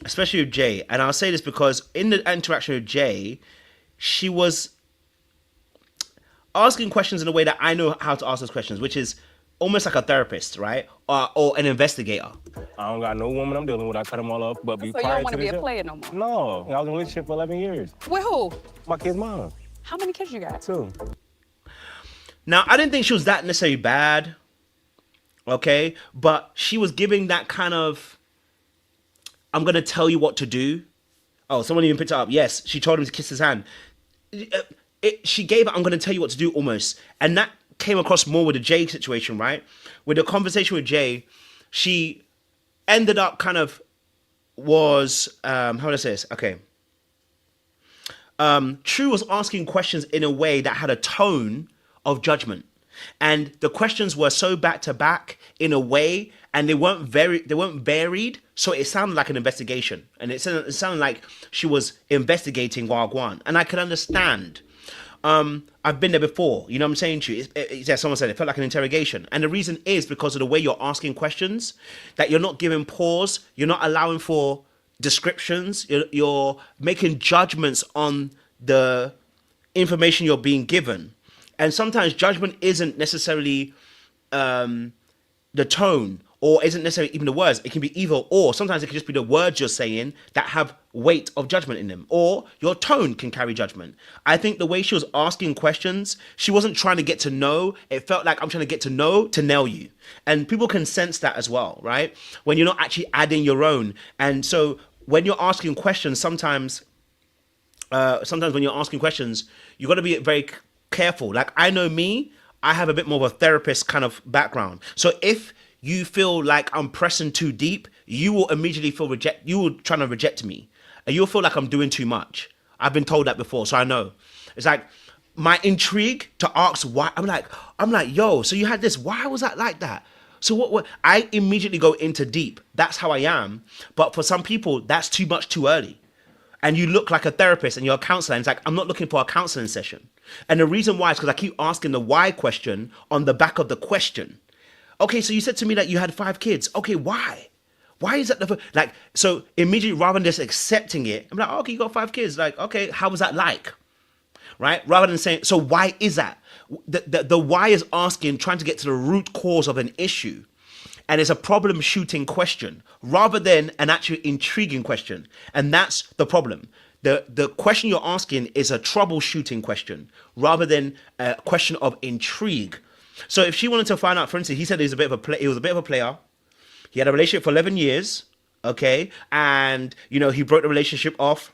Especially with Jay. And I'll say this because in the interaction with Jay, she was asking questions in a way that I know how to ask those questions, which is almost like a therapist, right? Or an investigator. I don't got no woman I'm dealing with. I cut them all up. But So you don't want to be a player no more? No. I was in a relationship for 11 years. With who? My kid's mom. How many kids you got? 2. Now, I didn't think she was that necessarily bad, okay? But she was giving that kind of, I'm going to tell you what to do. Oh, someone even picked it up. Yes, she told him to kiss his hand. She gave it, I'm going to tell you what to do almost. And that came across more with the Jay situation, right? With the conversation with Jay, she ended up kind of was, how do I say this? Okay. Tru was asking questions in a way that had a tone of judgment, and the questions were so back to back in a way, and they weren't varied, so it sounded like an investigation, and it sounded like she was investigating Wagwan, and I could understand. I've been there before, you know what I'm saying to you? Yeah, someone said it felt like an interrogation, and the reason is because of the way you're asking questions, that you're not giving pause, you're not allowing for descriptions, you're making judgments on the information you're being given. And sometimes judgment isn't necessarily the tone or isn't necessarily even the words. It can be either or. Sometimes it can just be the words you're saying that have weight of judgment in them, or your tone can carry judgment. I think the way she was asking questions, she wasn't trying to get to know. It felt like I'm trying to get to know to nail you. And people can sense that as well, right? When you're not actually adding your own. And so when you're asking questions, sometimes when you're asking questions, you got to be very careful. Like, I know me, I have a bit more of a therapist kind of background. So if you feel like I'm pressing too deep, you will immediately feel you will trying to reject me. And you'll feel like I'm doing too much. I've been told that before, so I know. It's like my intrigue to ask why. I'm like, yo, so you had this, why was that like that? So what I immediately go into deep. That's how I am. But for some people, that's too much too early. And you look like a therapist and you're a counselor, and it's like, I'm not looking for a counselling session. And the reason why is because I keep asking the why question on the back of the question. Okay, so you said to me that you had 5 kids. Okay, why? Why is that like, so immediately rather than just accepting it, I'm like, oh, okay, you got 5 kids. Like, okay, how was that like? Right? Rather than saying, so why is that? The why is asking, trying to get to the root cause of an issue. And it's a problem shooting question rather than an actually intriguing question. And that's the problem. The question you're asking is a troubleshooting question rather than a question of intrigue. So if she wanted to find out, for instance, he said he was a bit of a player. He had a relationship for 11 years, okay? And, he broke the relationship off.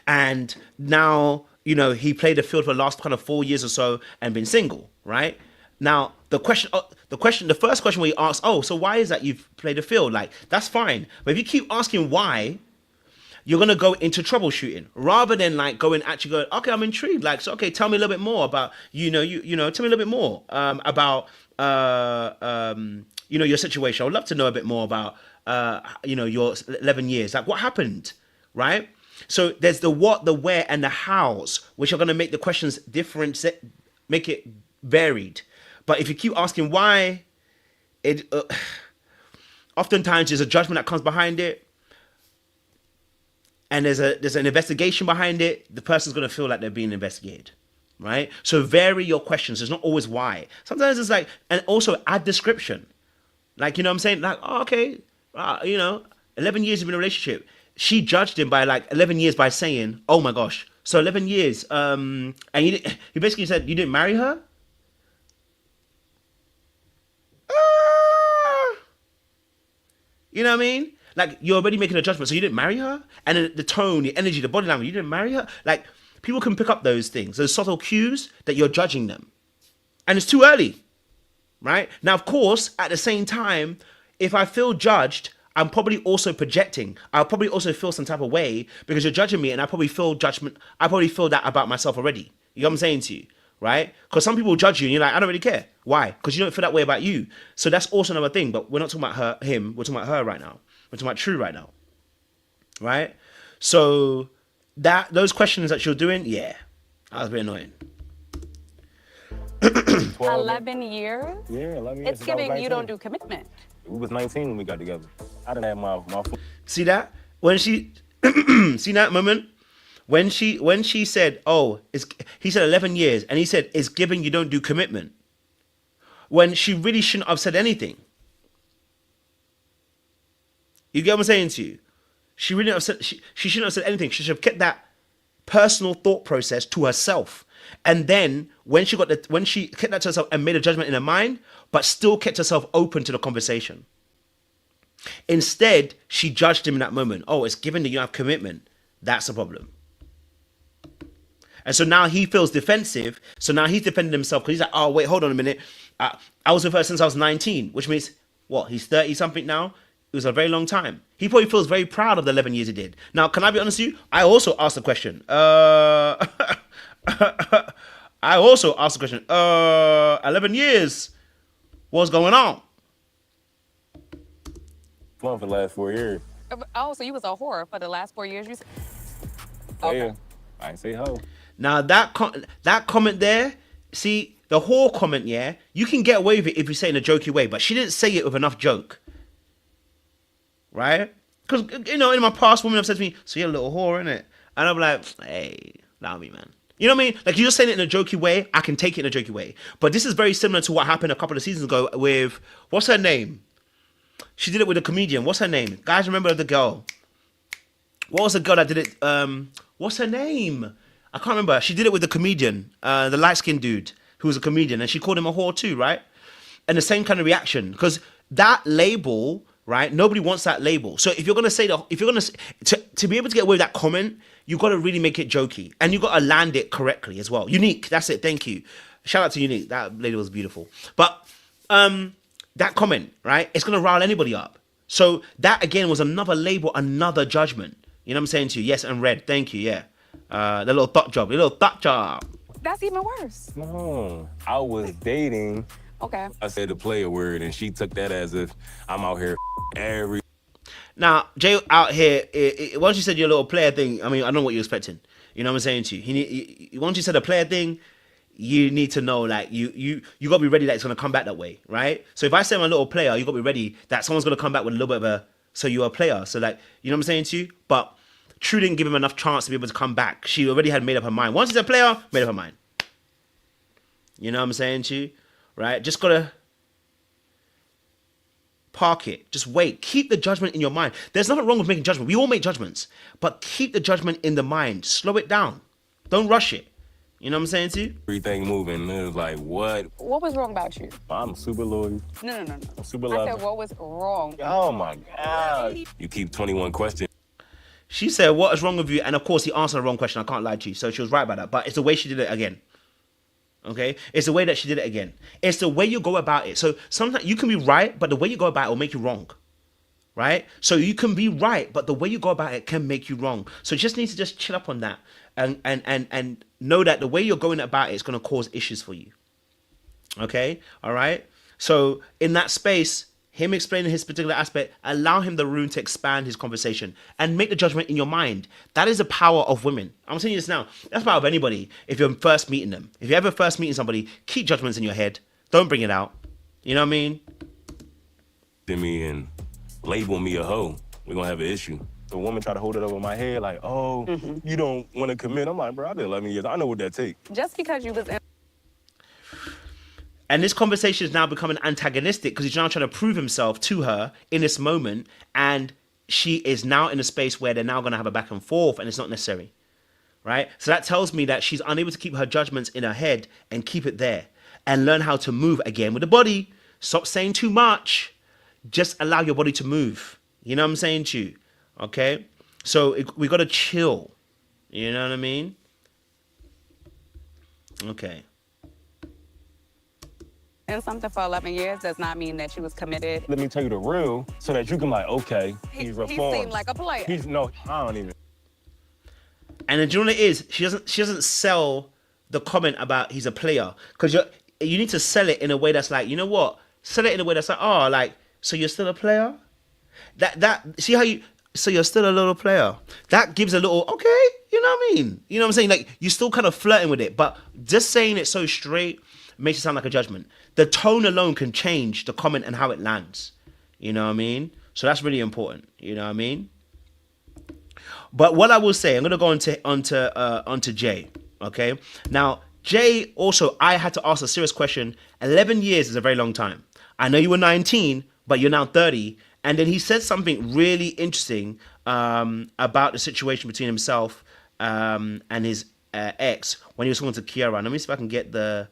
And now, he played the field for the last kind of 4 years or so and been single, right? Now, the first question where you ask, oh, so why is that you've played the field? Like, that's fine. But if you keep asking why, you're going to go into troubleshooting rather than like actually going, okay, I'm intrigued. Like, so, okay, tell me a little bit more about, tell me a little bit more about, your situation. I would love to know a bit more about, your 11 years. Like, what happened, right? So there's the what, the where, and the hows, which are going to make the questions different, make it varied. But if you keep asking why, it oftentimes there's a judgment that comes behind it, and there's an investigation behind it. The person's going to feel like they're being investigated, right? So vary your questions. It's not always why. Sometimes it's like, and also add description. Like, what I'm saying? Like, oh, okay, 11 years you've been in a relationship. She judged him by like 11 years by saying, oh my gosh, so 11 years. And you basically said you didn't marry her? You know what I mean? Like, you're already making a judgment. So you didn't marry her? And then the tone, the energy, the body language, you didn't marry her? Like, people can pick up those things, those subtle cues that you're judging them. And it's too early, right? Now, of course, at the same time, if I feel judged, I'm probably also projecting. I'll probably also feel some type of way because you're judging me, and I probably feel judgment. I probably feel that about myself already. You know what I'm saying to you? Right? Because some people judge you and you're like, I don't really care. Why? Because you don't feel that way about you. So that's also another thing. But we're not talking about him. We're talking about her right now. We're talking about Tru right now. Right? So those questions that you're doing, yeah, that was a bit annoying. 11 years? Yeah, 11 years. It's giving you don't do commitment. We was 19 when we got together. I didn't have my See that? When she see that moment? When she said, oh, he said 11 years, and he said, it's given you don't do commitment. When she really shouldn't have said anything. You get what I'm saying to you? She really she shouldn't have said anything. She should have kept that personal thought process to herself. And then when she kept that to herself and made a judgment in her mind, but still kept herself open to the conversation. Instead, she judged him in that moment. Oh, it's given that you have commitment. That's a problem. And so now he feels defensive. So now he's defending himself because he's like, oh, wait, hold on a minute. I was with her since I was 19, which means, what, he's 30 something now? It was a very long time. He probably feels very proud of the 11 years he did. Now, can I be honest with you? I also asked the question. 11 years. What's going on? For the last 4 years. Oh, so you was a whore for the last 4 years? You said? Okay. Yeah, I ain't say hoe. Now that comment there, see, the whore comment, yeah, you can get away with it if you say it in a jokey way, but she didn't say it with enough joke. Right? Because, in my past, women have said to me, so you're a little whore, innit? And I'm like, hey, allow me, man. You know what I mean? Like, you're just saying it in a jokey way, I can take it in a jokey way. But this is very similar to what happened a couple of seasons ago with, what's her name? She did it with a comedian. What's her name? Guys, remember the girl? What was the girl that did it? What's her name? I can't remember. She did it with the comedian, the light-skinned dude who was a comedian, and she called him a whore too, right? And the same kind of reaction, because that label, right? Nobody wants that label. So if you're gonna say that, if you're gonna to be able to get away with that comment, you got to really make it jokey, and you got to land it correctly as well. Unique, that's it. Thank you. Shout out to Unique. That lady was beautiful. But that comment, right? It's gonna rile anybody up. So that again was another label, another judgment. You know what I'm saying to you? Yes, and red. Thank you. Yeah. The little thought job. The little thought job. That's even worse. No, I was dating. Okay. I said the player word, and she took that as if I'm out here every. Now, Jay out here, once you said your little player thing, I mean, I don't know what you're expecting. You know what I'm saying to you? Once you said a player thing, you need to know, like, you got to be ready that it's going to come back that way, right? So if I say I'm a little player, you got to be ready that someone's going to come back with a little bit of a, so you're a player. So, like, you know what I'm saying to you? But Tru didn't give him enough chance to be able to come back. She already had made up her mind. Once he's a player, made up her mind. You know what I'm saying to you? Right? Just got to park it. Just wait. Keep the judgment in your mind. There's nothing wrong with making judgment. We all make judgments. But keep the judgment in the mind. Slow it down. Don't rush it. You know what I'm saying to you? Everything moving. It was like, what? What was wrong about you? I'm super loyal. No. I'm super I loving. said, what was wrong? Oh my God. You keep 21 questions. She said, what is wrong with you? And of course, he answered the wrong question. I can't lie to you. So she was right about that. But it's the way she did it again. Okay? It's the way that she did it again. It's the way you go about it. So sometimes you can be right, but the way you go about it will make you wrong. Right? So you can be right, but the way you go about it can make you wrong. So you just need to just chill up on that and know that the way you're going about it is going to cause issues for you. Okay? All right? So in that space, him explaining his particular aspect, allow him the room to expand his conversation and make the judgment in your mind. That is the power of women. I'm telling you this now. That's the power of anybody if you're first meeting them. If you're ever first meeting somebody, keep judgments in your head. Don't bring it out. You know what I mean? Me and label me a hoe. We're going to have an issue. The woman try to hold it over my head like, oh, you don't want to commit. I'm like, bro, I've been 11 years. I know what that takes. Just because you was in. And this conversation is now becoming antagonistic because he's now trying to prove himself to her in this moment. And she is now in a space where they're now going to have a back and forth and it's not necessary. Right? So that tells me that she's unable to keep her judgments in her head and keep it there and learn how to move again with the body. Stop saying too much. Just allow your body to move. You know what I'm saying to you? Okay? So we got to chill. You know what I mean? Okay. In something for 11 years does not mean that you was committed. Let me tell you the real so that you can like, okay, he's reformed. He seemed like a player. No, I don't even. And then do you know what it is? She doesn't sell the comment about he's a player. Because you need to sell it in a way that's like, you know what? Sell it in a way that's like, oh, like, so you're still a player? See how you, so you're still a little player. That gives a little, okay, you know what I mean? You know what I'm saying? Like, you're still kind of flirting with it. But just saying it so straight makes it sound like a judgment. The tone alone can change the comment and how it lands. You know what I mean? So that's really important. You know what I mean? But what I will say, I'm going to go onto Jay. Okay? Now, Jay, also, I had to ask a serious question. 11 years is a very long time. I know you were 19, but you're now 30. And then he said something really interesting about the situation between himself and his ex when he was talking to Kiera. Let me see if I can get the...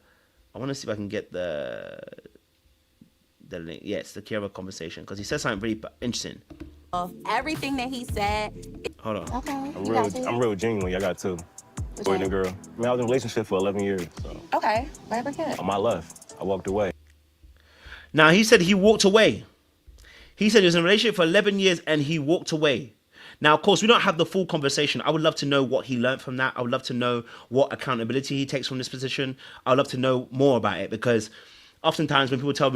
I want to see if I can get the link. Yes, the Kiera conversation, because he said something really interesting. Everything that he said. Hold on. Okay. I'm real genuine. I got two. Boy and a girl. I mean, I was in a relationship for 11 years. So. Okay. Very good. On my left, I walked away. Now, he said he walked away. He said he was in a relationship for 11 years and he walked away. Now, of course, we don't have the full conversation. I would love to know what he learned from that. I would love to know what accountability he takes from this position. I would love to know more about it, because oftentimes when people tell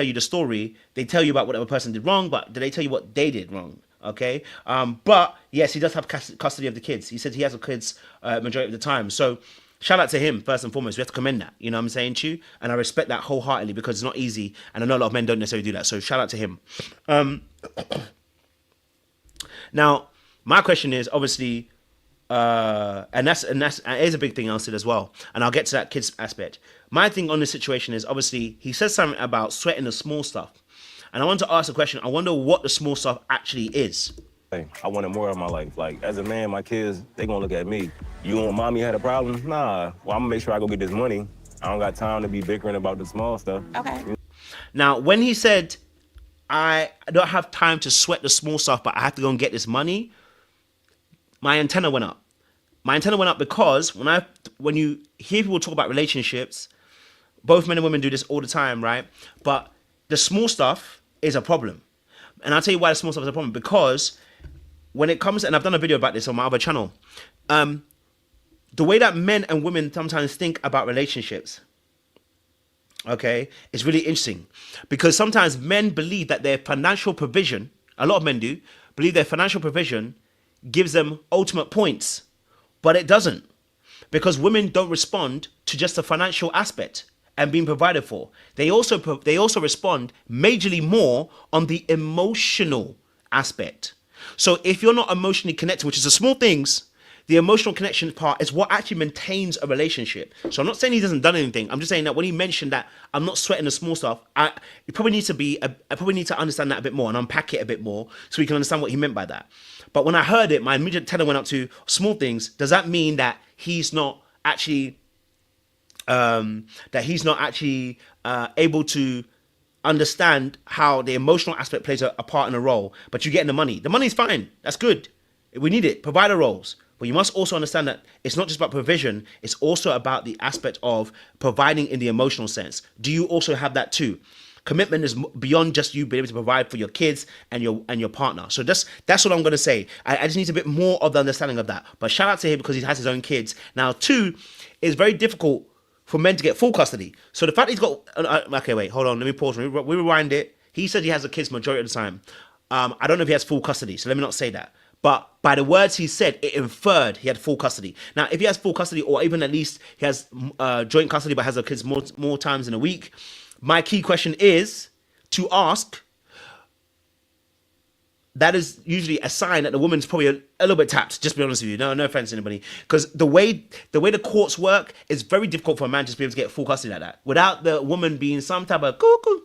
you the story, they tell you about whatever person did wrong, but do they tell you what they did wrong? Okay? But yes, he does have custody of the kids. He said he has the kids majority of the time. So shout out to him, first and foremost. We have to commend that. You know what I'm saying to you? And I respect that wholeheartedly, because it's not easy. And I know a lot of men don't necessarily do that. So shout out to him. Now, my question is obviously, and that's is a big thing I said as well, and I'll get to that kids aspect. My thing on this situation is obviously he says something about sweating the small stuff, And I want to ask a question. I wonder what the small stuff actually is. Hey, I wanted more of my life. Like, as a man, my kids, they gonna look at me. You want mommy had a problem? Nah. Well, I'm gonna make sure I go get this money. I don't got time to be bickering about the small stuff. Okay. Now, when he said, I don't have time to sweat the small stuff, but I have to go and get this money, my antenna went up. My antenna went up because when you hear people talk about relationships, both men and women do this all the time, right? But the small stuff is a problem. And I'll tell you why the small stuff is a problem. Because when it comes, and I've done a video about this on my other channel, the way that men and women sometimes think about relationships, okay, is really interesting. Because sometimes men believe that their financial provision, a lot of men do, believe their financial provision gives them ultimate points. But it doesn't. Because women don't respond to just the financial aspect and being provided for. They also respond majorly more on the emotional aspect. So if you're not emotionally connected, which is the small things, the emotional connection part is what actually maintains a relationship. So I'm not saying he hasn't done anything. I'm just saying that when he mentioned that I'm not sweating the small stuff, I probably need to understand that a bit more and unpack it a bit more so we can understand what he meant by that. But when I heard it, my immediate tenor went up to small things. Does that mean that he's not actually able to understand how the emotional aspect plays a part in a role? But you're getting the money. The money's fine. That's good. We need it. Provider roles. But you must also understand that it's not just about provision. It's also about the aspect of providing in the emotional sense. Do you also have that too? Commitment is beyond just you being able to provide for your kids and your partner. So that's what I'm going to say. I just need a bit more of the understanding of that. But shout out to him because he has his own kids. Now, two, it's very difficult for men to get full custody. So the fact that he's got... okay, wait, hold on. Let me pause. We rewind it. He said he has the kids majority of the time. I don't know if he has full custody, so let me not say that. But by the words he said, it inferred he had full custody. Now, if he has full custody, or even at least he has joint custody but has the kids more times in a week, my key question is to ask, that is usually a sign that the woman's probably a little bit tapped, just to be honest with you. No offense to anybody. Because the way the courts work, it's very difficult for a man just to be able to get full custody like that without the woman being some type of cuckoo.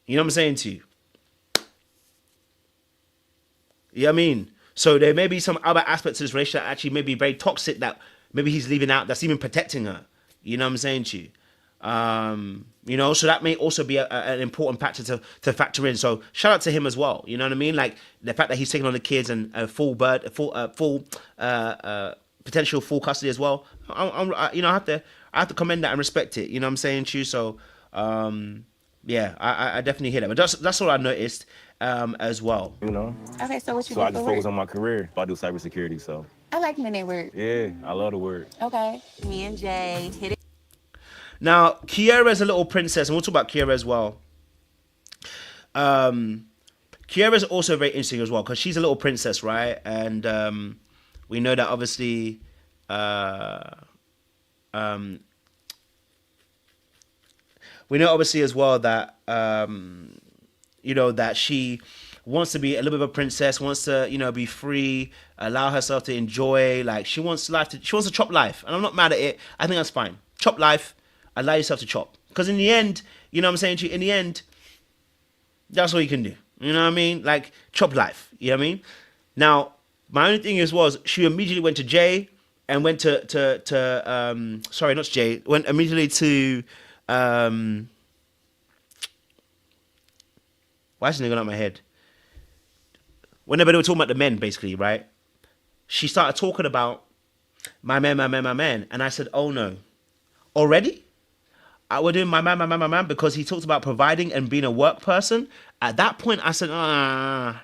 You know what I'm saying to you? You know what I mean? So there may be some other aspects of this relationship that actually may be very toxic that maybe he's leaving out that's even protecting her. You know what I'm saying to you? You know, so that may also be an important factor to factor in. So shout out to him as well. You know what I mean? Like the fact that he's taking on the kids and potential full custody as well. I have to commend that and respect it. You know what I'm saying to you? So yeah, I definitely hear that. But that's all I noticed as well. You know. Okay, so what you do? So I just focus on my career. I do cybersecurity. So I like men at work. yeah, I love the word. Okay. Me and Jay hit it. Now, Kiera is a little princess, and we'll talk about Kiera as well. Kiera is also very interesting as well, because she's a little princess, right? And we know that obviously we know obviously as well that you know, that she wants to be a little bit of a princess, wants to, you know, be free, allow herself to enjoy, like she wants to chop life. And I'm not mad at it. I think that's fine. Chop life, allow yourself to chop. Because in the end, you know what I'm saying to you, in the end, that's all you can do. You know what I mean? Like, chop life. You know what I mean? Now, my only thing was she immediately went to Jay and went to sorry, not Jay, went immediately to why is it going out my head? Whenever they were talking about the men, basically, right? She started talking about my man. And I said, oh no. Already? We're doing my man, because he talked about providing and being a work person. At that point, I said, I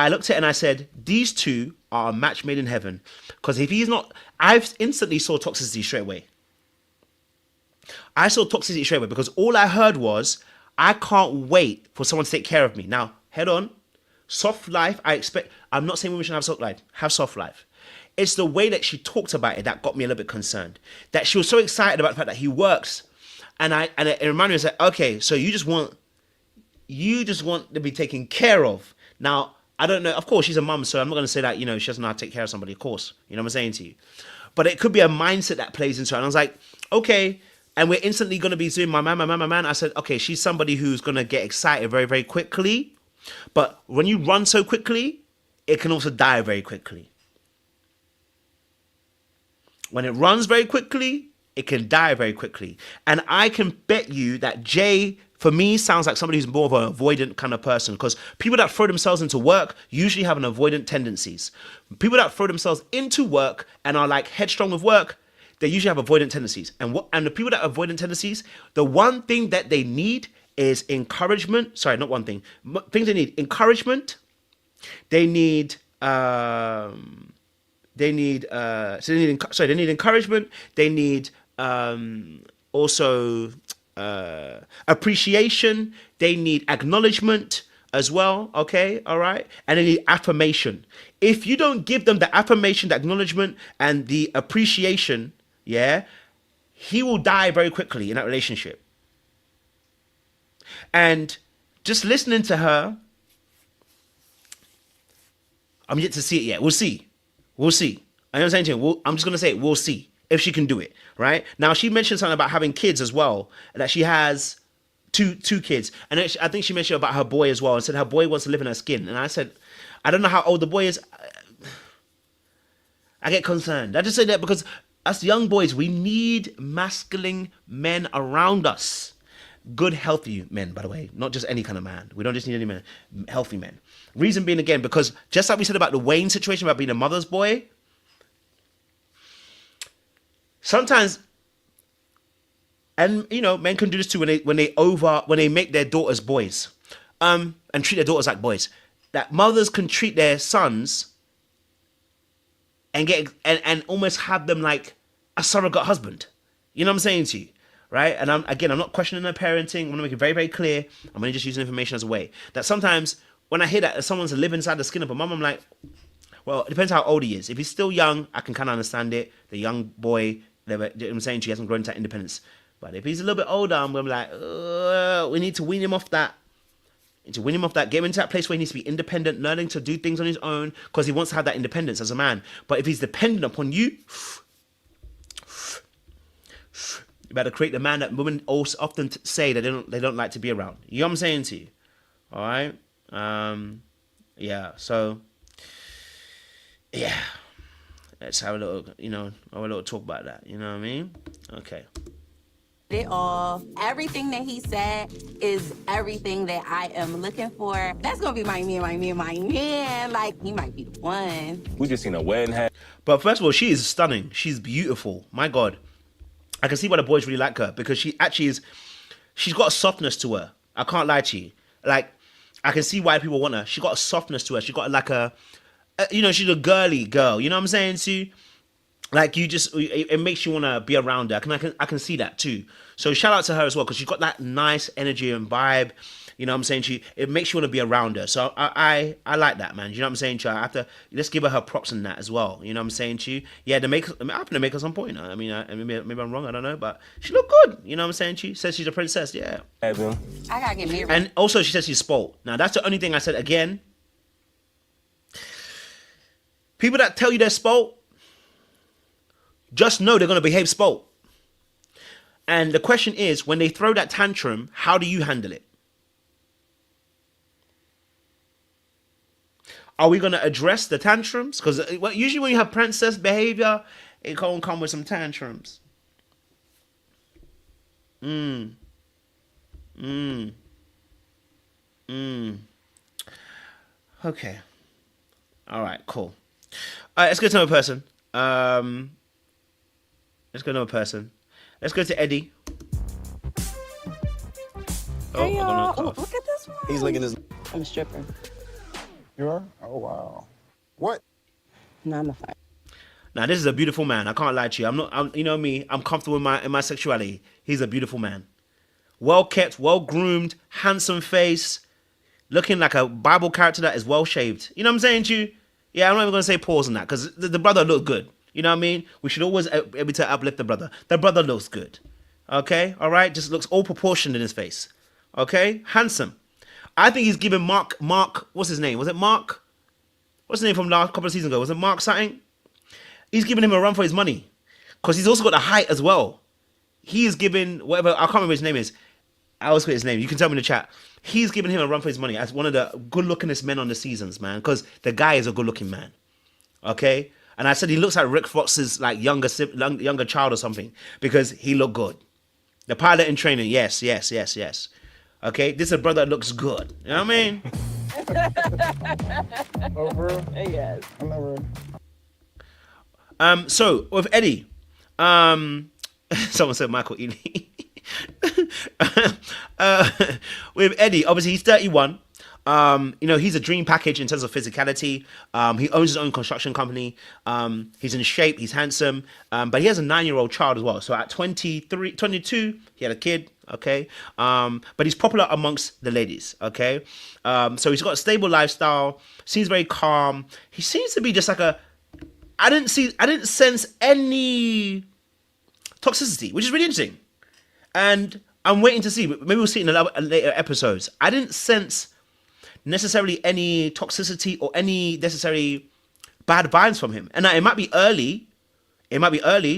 looked at it and I said, these two are a match made in heaven. Because if he's not, I instantly saw toxicity straight away. I saw toxicity straight away because all I heard was, I can't wait for someone to take care of me. Now, head on. Soft life, I'm not saying women should have soft life. Have soft life. It's the way that she talked about it that got me a little bit concerned. That she was so excited about the fact that he works. And it reminded me, it's like, okay, so you just want to be taken care of. Now, I don't know. Of course, she's a mum, so I'm not going to say that, you know, she doesn't know how to take care of somebody, of course. You know what I'm saying to you? But it could be a mindset that plays into it. And I was like, okay. and we're instantly going to be doing my man, I said, okay, she's somebody who's going to get excited very, very quickly. But when you run so quickly, it can also die very quickly. When it runs very quickly, it can die very quickly. And I can bet you that Jay, for me, sounds like somebody who's more of an avoidant kind of person, because people that throw themselves into work usually have an avoidant tendencies. People that throw themselves into work and are like headstrong with work, they usually have avoidant tendencies. And the people that have avoidant tendencies, the one thing that they need is encouragement. Sorry, not one thing. Things they need: encouragement. They need they need encouragement. They need also appreciation. They need acknowledgement as well. Okay, all right, and they need affirmation. If you don't give them the affirmation, the acknowledgement, and the appreciation, yeah, he will die very quickly in that relationship. And just listening to her, I'm yet to see it yet. We'll see. We'll see. I know what I'm saying to you. I'm just going to say it. We'll see if she can do it, right? Now, she mentioned something about having kids as well, that she has two kids. And I think she mentioned about her boy as well, and said her boy wants to live in her skin. And I said, I don't know how old the boy is. I get concerned. I just say that because us young boys, we need masculine men around us. Good, healthy men, by the way, not just any kind of man. We don't just need any men, healthy men. Reason being, again, because just like we said about the Wayne situation, about being a mother's boy, sometimes, and you know, men can do this too when they make their daughters boys, and treat their daughters like boys. That mothers can treat their sons and get and almost have them like a surrogate husband. You know what I'm saying to you? Right? And I'm not questioning their parenting. I want to make it very, very clear. I'm only just using information as a way. That sometimes when I hear that someone's living inside the skin of a mum, I'm like, well, it depends how old he is. If he's still young, I can kind of understand it. The young boy, you know what I'm saying, he hasn't grown to independence. But if he's a little bit older, I'm going to be like, we need to wean him off that. Get him into that place where he needs to be independent, learning to do things on his own, because he wants to have that independence as a man. But if he's dependent upon you, you better create the man that women also often say that they don't like to be around. You know what I'm saying to you? All right. Yeah. So yeah. Let's have a little talk about that. You know what I mean? Okay. It all. Everything that he said is everything that I am looking for. That's gonna be my man. Like, he might be the one. We just seen a wedding hat. But first of all, she is stunning. She's beautiful. My God. I can see why the boys really like her, because she actually is, she's got a softness to her. I can't lie to you. Like, I can see why people want her. She got a softness to her. She got like she's a girly girl. You know what I'm saying to you? Like, it makes you want to be around her. I can see that too. So shout out to her as well, because she's got that nice energy and vibe. You know what I'm saying to you? It makes you want to be around her. So I like that, man. You know what I'm saying to you? Let's give her props in that as well. You know what I'm saying to you? Yeah, I happen to make her some point. I mean, maybe I'm wrong. I don't know. But she looked good. You know what I'm saying to you? Says she's a princess. Yeah. I gotta get married. And also she says she's spoiled. Now, that's the only thing I said again. People that tell you they're spoiled, just know they're going to behave spoiled. And the question is, when they throw that tantrum, how do you handle it? Are we going to address the tantrums? Because usually when you have princess behavior, it can't come with some tantrums. Okay. All right, cool. All right, let's go to another person. Let's go to Eddie. Hey, y'all. Oh, look at this one. He's licking his... I'm a stripper. You are? Oh, wow. What? No, I'm a fight. Now, this is a beautiful man. I can't lie to you. You know me. I'm comfortable in my sexuality. He's a beautiful man. Well kept, well groomed, handsome face, looking like a Bible character that is well shaved. You know what I'm saying to you? Yeah, I'm not even going to say pause on that, because the brother looked good. You know what I mean? We should always be able to uplift the brother. The brother looks good. Okay? All right? Just looks all proportioned in his face. Okay? Handsome. I think he's giving Mark, what's his name? Was it Mark? What's his name from last couple of seasons ago? Was it Mark something? He's giving him a run for his money, because he's also got the height as well. he is given whatever, I can't remember his name is. I always forget his name. You can tell me in the chat. He's giving him a run for his money as one of the good-lookingest men on the seasons, man. Because the guy is a good-looking man. Okay? And I said he looks like Rick Fox's like younger child or something. Because he looked good. The pilot in training, yes. Okay? This is a brother that looks good. You know what I mean? Over. Yes. I'm over. So, with Eddie. Someone said Michael Ealy. With Eddie, obviously he's 31. He's a dream package in terms of physicality. He owns his own construction company. He's in shape. He's handsome. But he has a 9-year-old child as well. So at 22, he had a kid. Okay. But he's popular amongst the ladies. Okay. So he's got a stable lifestyle. Seems very calm. He seems to be just like I didn't sense any toxicity, which is really interesting. And I'm waiting to see. Maybe we'll see it in later episodes. I didn't sense necessarily any toxicity or any necessary bad vibes from him. And it might be early.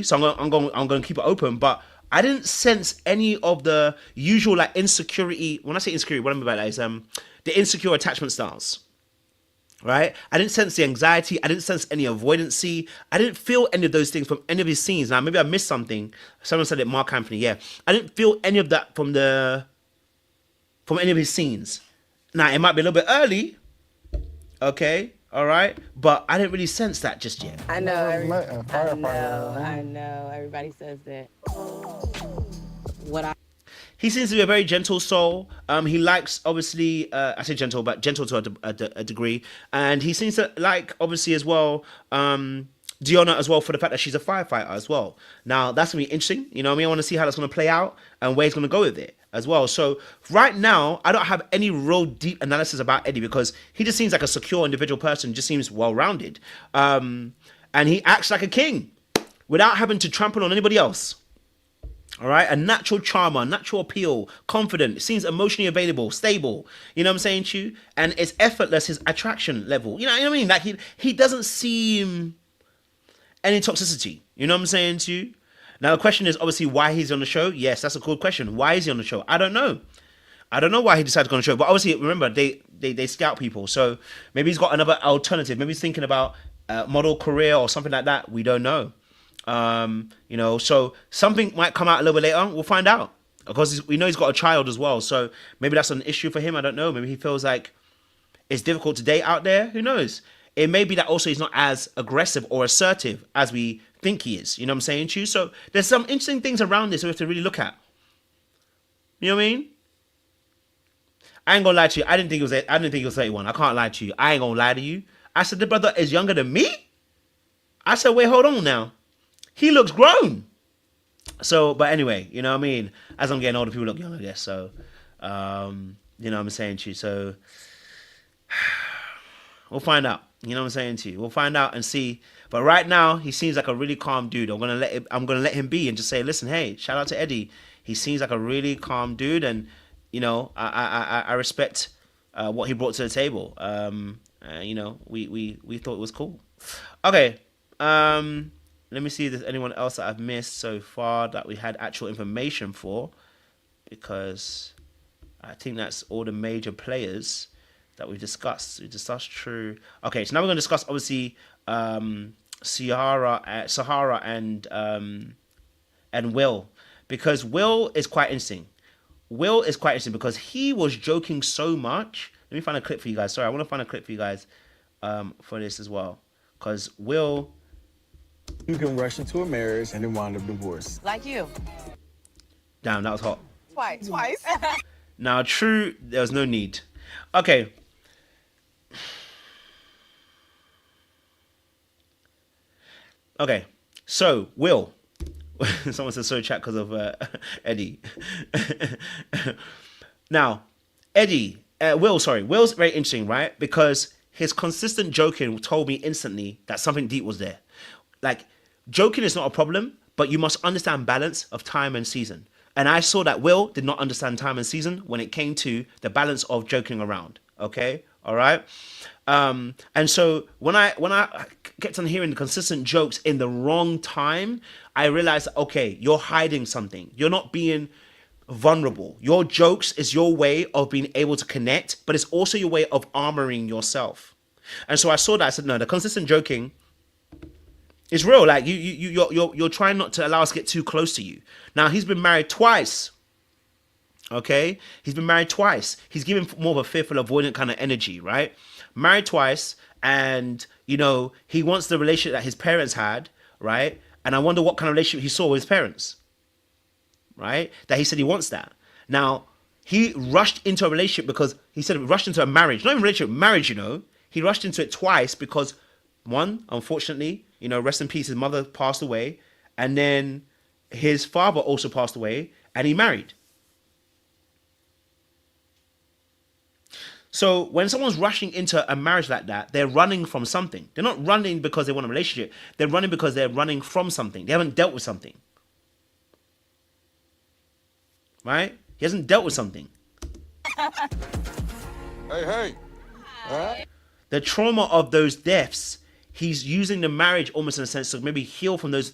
So I'm going to keep it open. But I didn't sense any of the usual like insecurity. When I say insecurity, what I mean by that is the insecure attachment styles. Right? I didn't sense the anxiety. I didn't sense any avoidancy. I didn't feel any of those things from any of his scenes. Now, maybe I missed something. Someone said it, Mark Anthony. Yeah. I didn't feel any of that from any of his scenes. Now, it might be a little bit early. Okay. All right. But I didn't really sense that just yet. I know. I know. Everybody says that. He seems to be a very gentle soul. He likes, obviously, I say gentle, but gentle to a degree. And he seems to like, obviously, as well, Deonna as well, for the fact that she's a firefighter as well. Now, that's going to be interesting. You know what I mean? I want to see how that's going to play out and where he's going to go with it as well. So, right now, I don't have any real deep analysis about Eddie because he just seems like a secure individual person, just seems well-rounded. And he acts like a king without having to trample on anybody else. All right, a natural charmer, natural appeal, confident, seems emotionally available, stable. You know what I'm saying to you? And it's effortless, his attraction level. You know what I mean? Like he doesn't seem any toxicity. You know what I'm saying to you? Now the question is obviously why he's on the show. Yes, that's a cool question. Why is he on the show? I don't know. I don't know why he decided to go on the show. But obviously, remember, they scout people. So maybe he's got another alternative. Maybe he's thinking about model career or something like that. We don't know. So something might come out a little bit later. We'll find out. Of course, we know he's got a child as well. So maybe that's an issue for him. I don't know. Maybe he feels like it's difficult to date out there. Who knows? It may be that also he's not as aggressive or assertive as we think he is. You know what I'm saying to you? So there's some interesting things around this we have to really look at. You know what I mean? I ain't gonna lie to you. I didn't think he was 31. I can't lie to you. I ain't gonna lie to you. I said the brother is younger than me. I said, wait, hold on now. He looks grown. So, but anyway, you know what I mean? As I'm getting older, people look young, I guess. So, you know what I'm saying to you? So, we'll find out. You know what I'm saying to you? We'll find out and see. But right now, he seems like a really calm dude. I'm gonna let him be and just say, listen, hey, shout out to Eddie. He seems like a really calm dude, and you know, I respect what he brought to the table. You know, we thought it was cool. Okay. Let me see if there's anyone else that I've missed so far that we had actual information for, because I think that's all the major players that we discussed. We discussed Tru. Okay, so now we're going to discuss obviously Sahara and Will, because Will is quite interesting. Will is quite interesting because he was joking so much. Let me find a clip for you guys. Sorry, I want to find a clip for you guys for this as well, because Will. You can rush into a marriage and then wind up divorced. Like you. Damn, that was hot. Twice. Now, Tru, there was no need. Okay. Okay. So, Will. Someone says so chat because of Eddie. Now, Will's very interesting, right? Because his consistent joking told me instantly that something deep was there. Like, joking is not a problem, but you must understand balance of time and season. And I saw that Will did not understand time and season when it came to the balance of joking around. Okay, all right. And so when I kept on hearing the consistent jokes in the wrong time, I realized, okay, you're hiding something. You're not being vulnerable. Your jokes is your way of being able to connect, but it's also your way of armoring yourself. And so I saw that. I said, no, the consistent joking is real. Like you're trying not to allow us to get too close to you. Now he's been married twice. Okay, he's been married twice. He's giving more of a fearful, avoidant kind of energy, right? Married twice, and you know he wants the relationship that his parents had, right? And I wonder what kind of relationship he saw with his parents, right? That he said he wants that. Now he rushed into a relationship because he said he rushed into a marriage, not even relationship, marriage. You know, he rushed into it twice because one, unfortunately, you know, rest in peace, his mother passed away, and then his father also passed away, and he married. So when someone's rushing into a marriage like that, they're running from something. They're not running because they want a relationship. They're running because they're running from something. They haven't dealt with something. Right? He hasn't dealt with something. Hey. The trauma of those deaths, he's using the marriage almost in a sense to maybe heal from those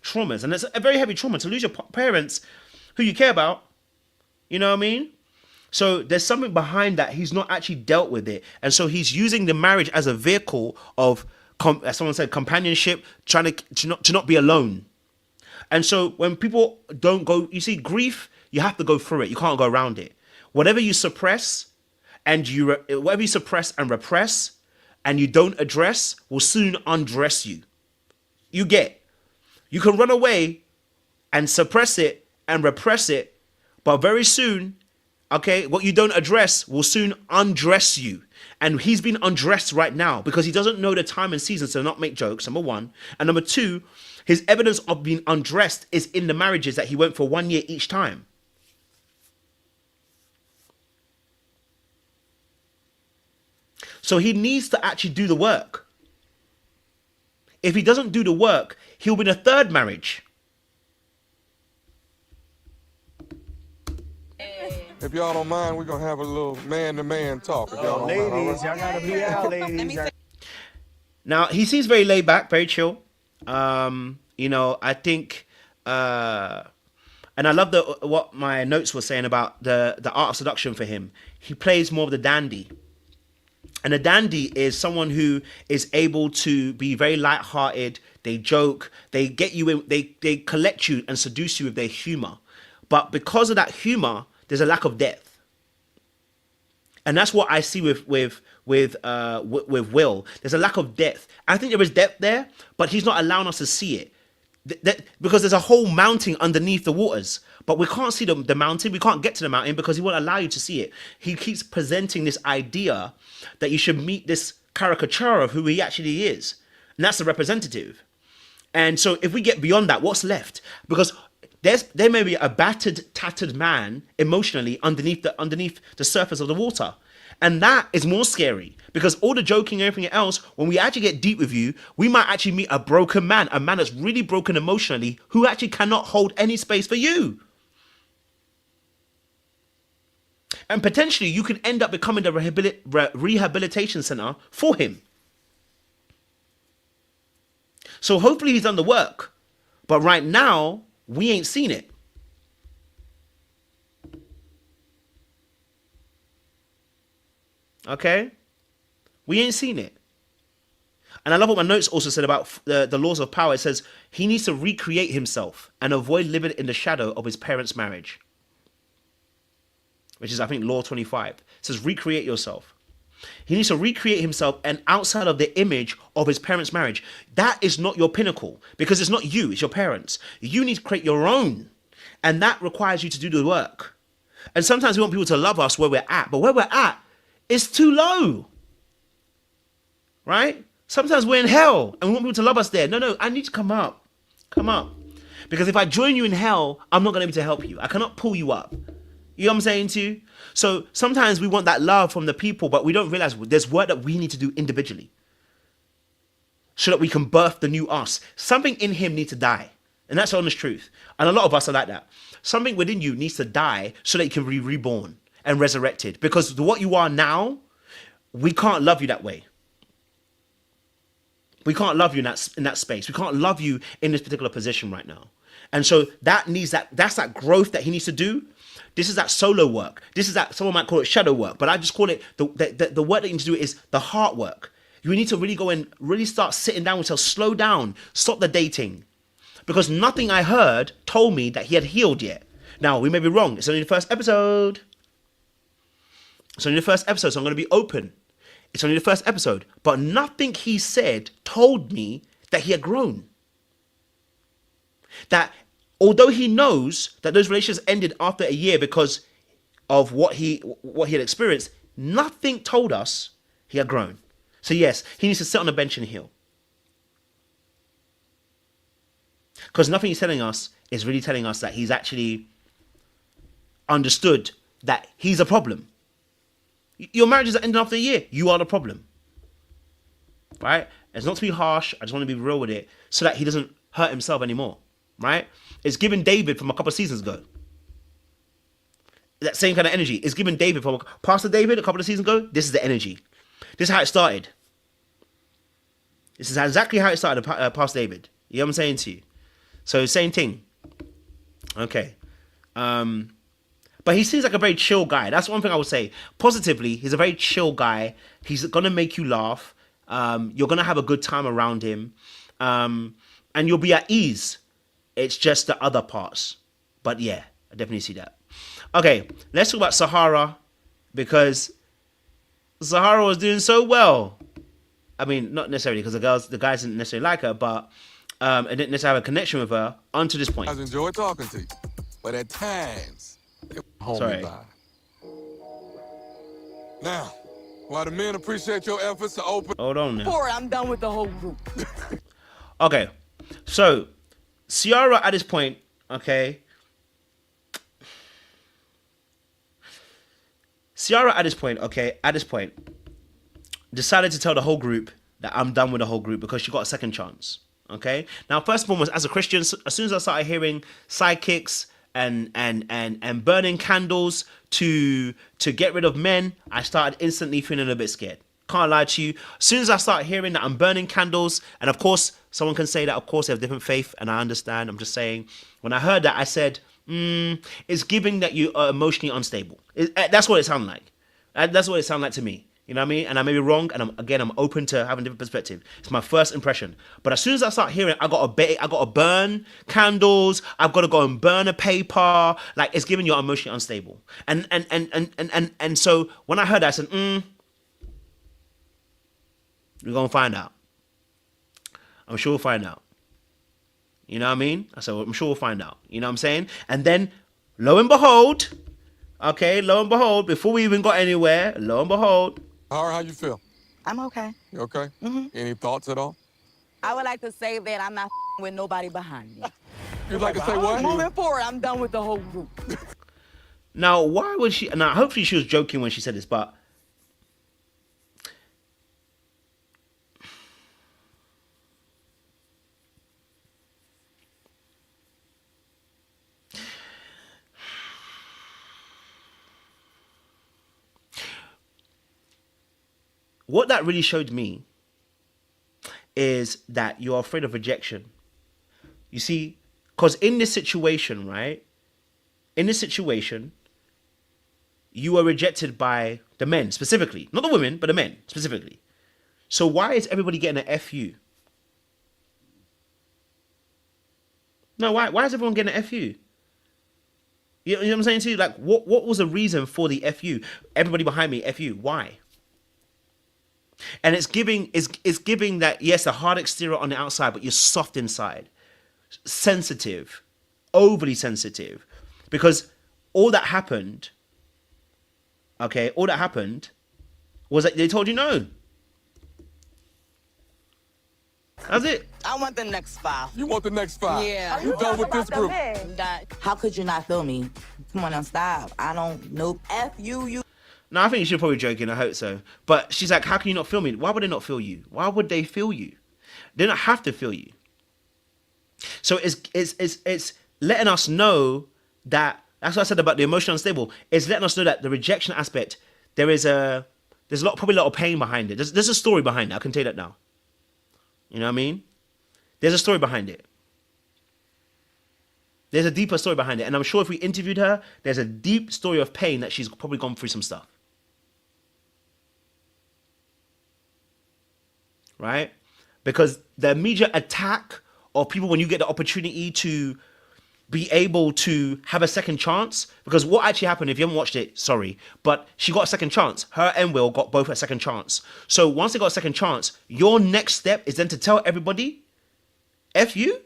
traumas. And it's a very heavy trauma to lose your parents who you care about. You know what I mean? So there's something behind that. He's not actually dealt with it. And so he's using the marriage as a vehicle of, as someone said, companionship, trying to not be alone. And so when people don't go, you see, grief, you have to go through it. You can't go around it. Whatever you suppress and repress and you don't address will soon undress you. You can run away and suppress it and repress it, but very soon, okay, what you don't address will soon undress you. And he's been undressed right now because he doesn't know the time and season to not make jokes, number one. And number two, his evidence of being undressed is in the marriages that he went for 1 year each time. So he needs to actually do the work. If he doesn't do the work, he'll be in a third marriage. If y'all don't mind, we're going to have a little man-to-man talk. If y'all don't mind. Ladies, y'all gotta be out, ladies. Now, he seems very laid back, very chill. You know, I think, and I love what my notes were saying about the art of seduction for him. He plays more of the dandy. And a dandy is someone who is able to be very lighthearted. They joke, they get you in, they collect you and seduce you with their humor. But because of that humor, there's a lack of depth. And that's what I see with Will. There's a lack of depth. I think there is depth there, but he's not allowing us to see it. Because there's a whole mountain underneath the waters, but we can't see the mountain. We can't get to the mountain because he won't allow you to see it. He keeps presenting this idea that you should meet this caricature of who he actually is. And that's the representative. And so if we get beyond that, what's left? Because there may be a battered, tattered man emotionally underneath the surface of the water. And that is more scary because all the joking and everything else, when we actually get deep with you, we might actually meet a broken man, a man that's really broken emotionally who actually cannot hold any space for you. And potentially you can end up becoming the rehabilitation center for him. So hopefully he's done the work. But right now, we ain't seen it. Okay? We ain't seen it. And I love what my notes also said about the laws of power. It says he needs to recreate himself and avoid living in the shadow of his parents' marriage. Which is, I think, law 25. It says recreate yourself. He needs to recreate himself and outside of the image of his parents' marriage. That is not your pinnacle because it's not you, it's your parents. You need to create your own. And that requires you to do the work. And sometimes we want people to love us where we're at, but where we're at is too low. Right? Sometimes we're in hell and we want people to love us there. No, I need to come up. Come up. Because if I join you in hell, I'm not going to be able to help you. I cannot pull you up. You know what I'm saying to you? So sometimes we want that love from the people, but we don't realize there's work that we need to do individually so that we can birth the new us. Something in him needs to die. And that's the honest truth. And a lot of us are like that. Something within you needs to die so that you can be reborn and resurrected. Because what you are now, we can't love you that way. We can't love you in that space. We can't love you in this particular position right now. And so that's that growth that he needs to do. This is that solo work. This is that, someone might call it shadow work, but I just call it the work that you need to do is the heart work. You need to really go and really start sitting down with yourself, slow down, stop the dating. Because nothing I heard told me that he had healed yet. Now, we may be wrong. It's only the first episode. It's only the first episode, so I'm going to be open. It's only the first episode. But nothing he said told me that he had grown. That although he knows that those relationships ended after a year because of what he had experienced, nothing told us he had grown. So yes, he needs to sit on the bench and heal. Because nothing he's telling us is really telling us that he's actually understood that he's a problem. Your marriages are ending after a year. You are the problem. Right? It's not to be harsh. I just want to be real with it so that he doesn't hurt himself anymore. Right? It's given David from a couple of seasons ago. That same kind of energy. It's given David from Pastor David a couple of seasons ago. This is the energy. This is how it started. This is exactly how it started, Pastor David. You know what I'm saying to you? So same thing. Okay. But he seems like a very chill guy. That's one thing I would say. Positively, he's a very chill guy. He's going to make you laugh. You're going to have a good time around him. And you'll be at ease. It's just the other parts. But yeah, I definitely see that. Okay, let's talk about Sahara. Because Sahara was doing so well. I mean, not necessarily because the guys didn't necessarily like her, but I didn't necessarily have a connection with her until this point. I enjoy talking to you. But at times... Sorry. Now, while the men appreciate your efforts to open... Hold on now. I'm done with the whole group. Okay, so Ciara at this point, okay. Ciara at this point, decided to tell the whole group that I'm done with the whole group because she got a second chance. Okay. Now, first and foremost, as a Christian, as soon as I started hearing sidekicks and burning candles to get rid of men, I started instantly feeling a bit scared. Can't lie to you. As soon as I start hearing that I'm burning candles, and of course, someone can say that, of course, they have different faith, and I understand. I'm just saying, when I heard that, I said, it's giving that you are emotionally unstable. That's what it sounded like. That's what it sounded like to me. You know what I mean? And I may be wrong, and I'm open to having a different perspective. It's my first impression. But as soon as I start hearing, I got to burn candles. I've got to go and burn a paper. Like, it's giving you emotionally unstable. And so when I heard that, I said, we're gonna find out. I'm sure we'll find out. You know what I mean? I said, I'm sure we'll find out. You know what I'm saying? And then, lo and behold, before we even got anywhere, lo and behold. How you feel? I'm okay. You okay? Any thoughts at all? I would like to say that I'm not with nobody behind me. You'd like to say what? Moving forward, I'm done with the whole group. Now, why would she? Now, hopefully she was joking when she said this, but what that really showed me is that you're afraid of rejection. You see, because in this situation, right? In this situation, you were rejected by the men specifically. Not the women, but the men specifically. So why is everybody getting an FU? No, why is everyone getting an FU? You know what I'm saying to you? Like, what was the reason for the FU? Everybody behind me, FU. Why? And it's giving that, yes, a hard exterior on the outside, but you're soft inside. Sensitive. Overly sensitive. Because all that happened, was that they told you no. That's it. I want the next file. You want the next file? Yeah. You done with this group? How could you not feel me? Come on now, stop. I don't know. F you. No, I think she's probably joking. I hope so. But she's like, how can you not feel me? Why would they not feel you? Why would they feel you? They don't have to feel you. So it's letting us know that, that's what I said about the emotional unstable. It's letting us know that the rejection aspect, there is a There's probably a lot of pain behind it. There's a story behind it. I can tell you that now. You know what I mean? There's a story behind it. There's a deeper story behind it. And I'm sure if we interviewed her, there's a deep story of pain that she's probably gone through some stuff. Right? Because the immediate attack of people when you get the opportunity to be able to have a second chance, because what actually happened, if you haven't watched it, sorry, but she got a second chance. Her and Will got both a second chance. So once they got a second chance, your next step is then to tell everybody, F you,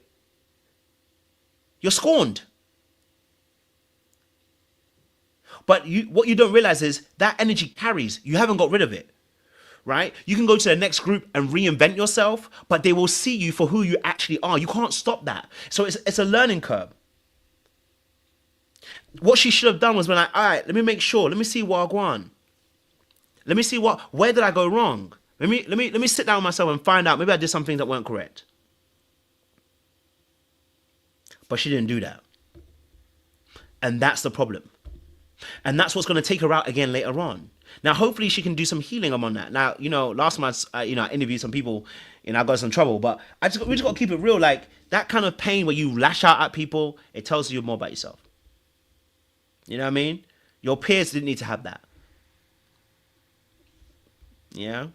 you're scorned. But what you don't realize is that energy carries. You haven't got rid of it. Right? You can go to the next group and reinvent yourself, but they will see you for who you actually are. You can't stop that. So it's a learning curve. What she should have done was been like, all right, let me make sure. Let me see what I want. Let me see where did I go wrong? Let me sit down with myself and find out. Maybe I did something that weren't correct. But she didn't do that. And that's the problem. And that's what's going to take her out again later on. Now, hopefully she can do some healing on that. Now, last month, I interviewed some people, I got some trouble, but we just got to keep it real. Like, that kind of pain where you lash out at people, it tells you more about yourself. You know what I mean? Your peers didn't need to have that. Yeah?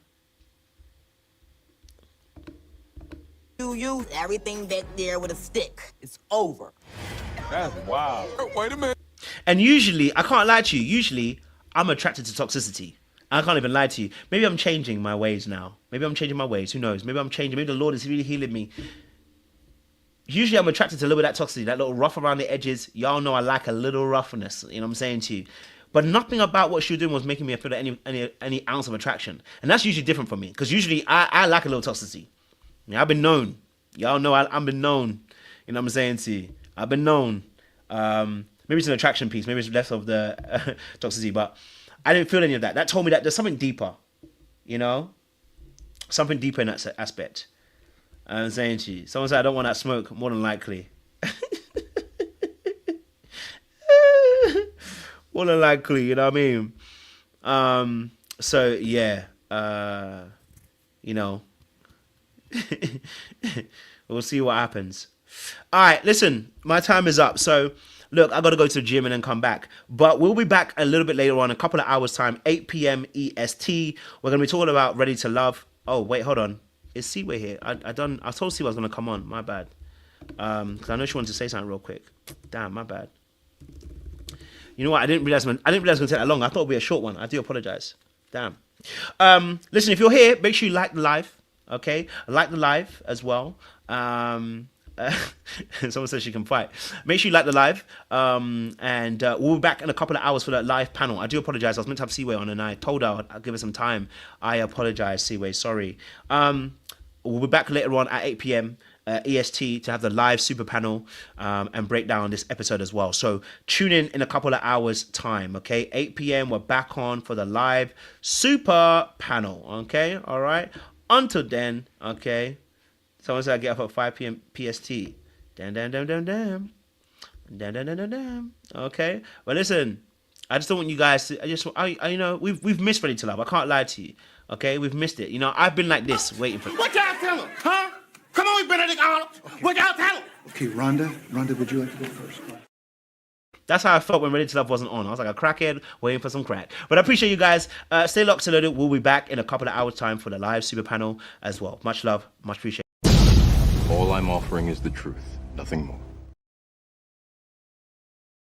You use everything back there with a stick. It's over. That's wild. Wait a minute. And usually, I can't lie to you, usually I'm attracted to toxicity. I can't even lie to you. Maybe I'm changing my ways now. Maybe I'm changing my ways. Who knows? Maybe I'm changing. Maybe the Lord is really healing me. Usually I'm attracted to a little bit of that toxicity, that little rough around the edges. Y'all know I like a little roughness. You know what I'm saying to you? But nothing about what she was doing was making me feel any ounce of attraction. And that's usually different from me. Because usually I like a little toxicity. I've been known. Y'all know I've been known. You know what I'm saying to you? I've been known. Maybe it's an attraction piece. Maybe it's less of the toxicity. But I didn't feel any of that. That told me that there's something deeper. Something deeper in that aspect. I'm saying to you. Someone said I don't want that smoke. More than likely. More than likely, you know what I mean? So yeah, we'll see what happens. All right, listen, my time is up. So look, I got to go to the gym and then come back. But we'll be back a little bit later on, a couple of hours time, 8 p.m. EST. We're going to be talking about Ready to Love. Oh, wait, hold on. Is Seaway here? I told Seaway I was going to come on. My bad. Because I know she wanted to say something real quick. Damn, my bad. You know what? I didn't realize it was going to take that long. I thought it would be a short one. I do apologize. Damn. Listen, if you're here, make sure you like the live. Okay? Like the live as well. Someone says she can fight. Make sure you like the live. And we'll be back in a couple of hours for that live panel. I do apologize. I was meant to have Seaway on and I told her I'd give her some time. I apologize, Seaway. Sorry. We'll be back later on at 8 p.m. EST to have the live super panel and break down this episode as well. So tune in a couple of hours time. Okay, 8 p.m. we're back on for the live super panel. Okay, all right. Until then, okay. Someone said I get up at 5 p.m. PST. Damn. Okay. Well, listen. I just don't want you guys to. We've missed Ready to Love. I can't lie to you. Okay, we've missed it. I've been like this, waiting for. What y'all tell them, huh? Come on, Benedict Arnold. Okay. What y'all tell them? Okay, Rhonda, would you like to go first? That's how I felt when Ready to Love wasn't on. I was like a crackhead waiting for some crack. But I appreciate you guys. Stay locked and loaded. We'll be back in a couple of hours time for the live super panel as well. Much love, much appreciation. All I'm offering is the truth, nothing more.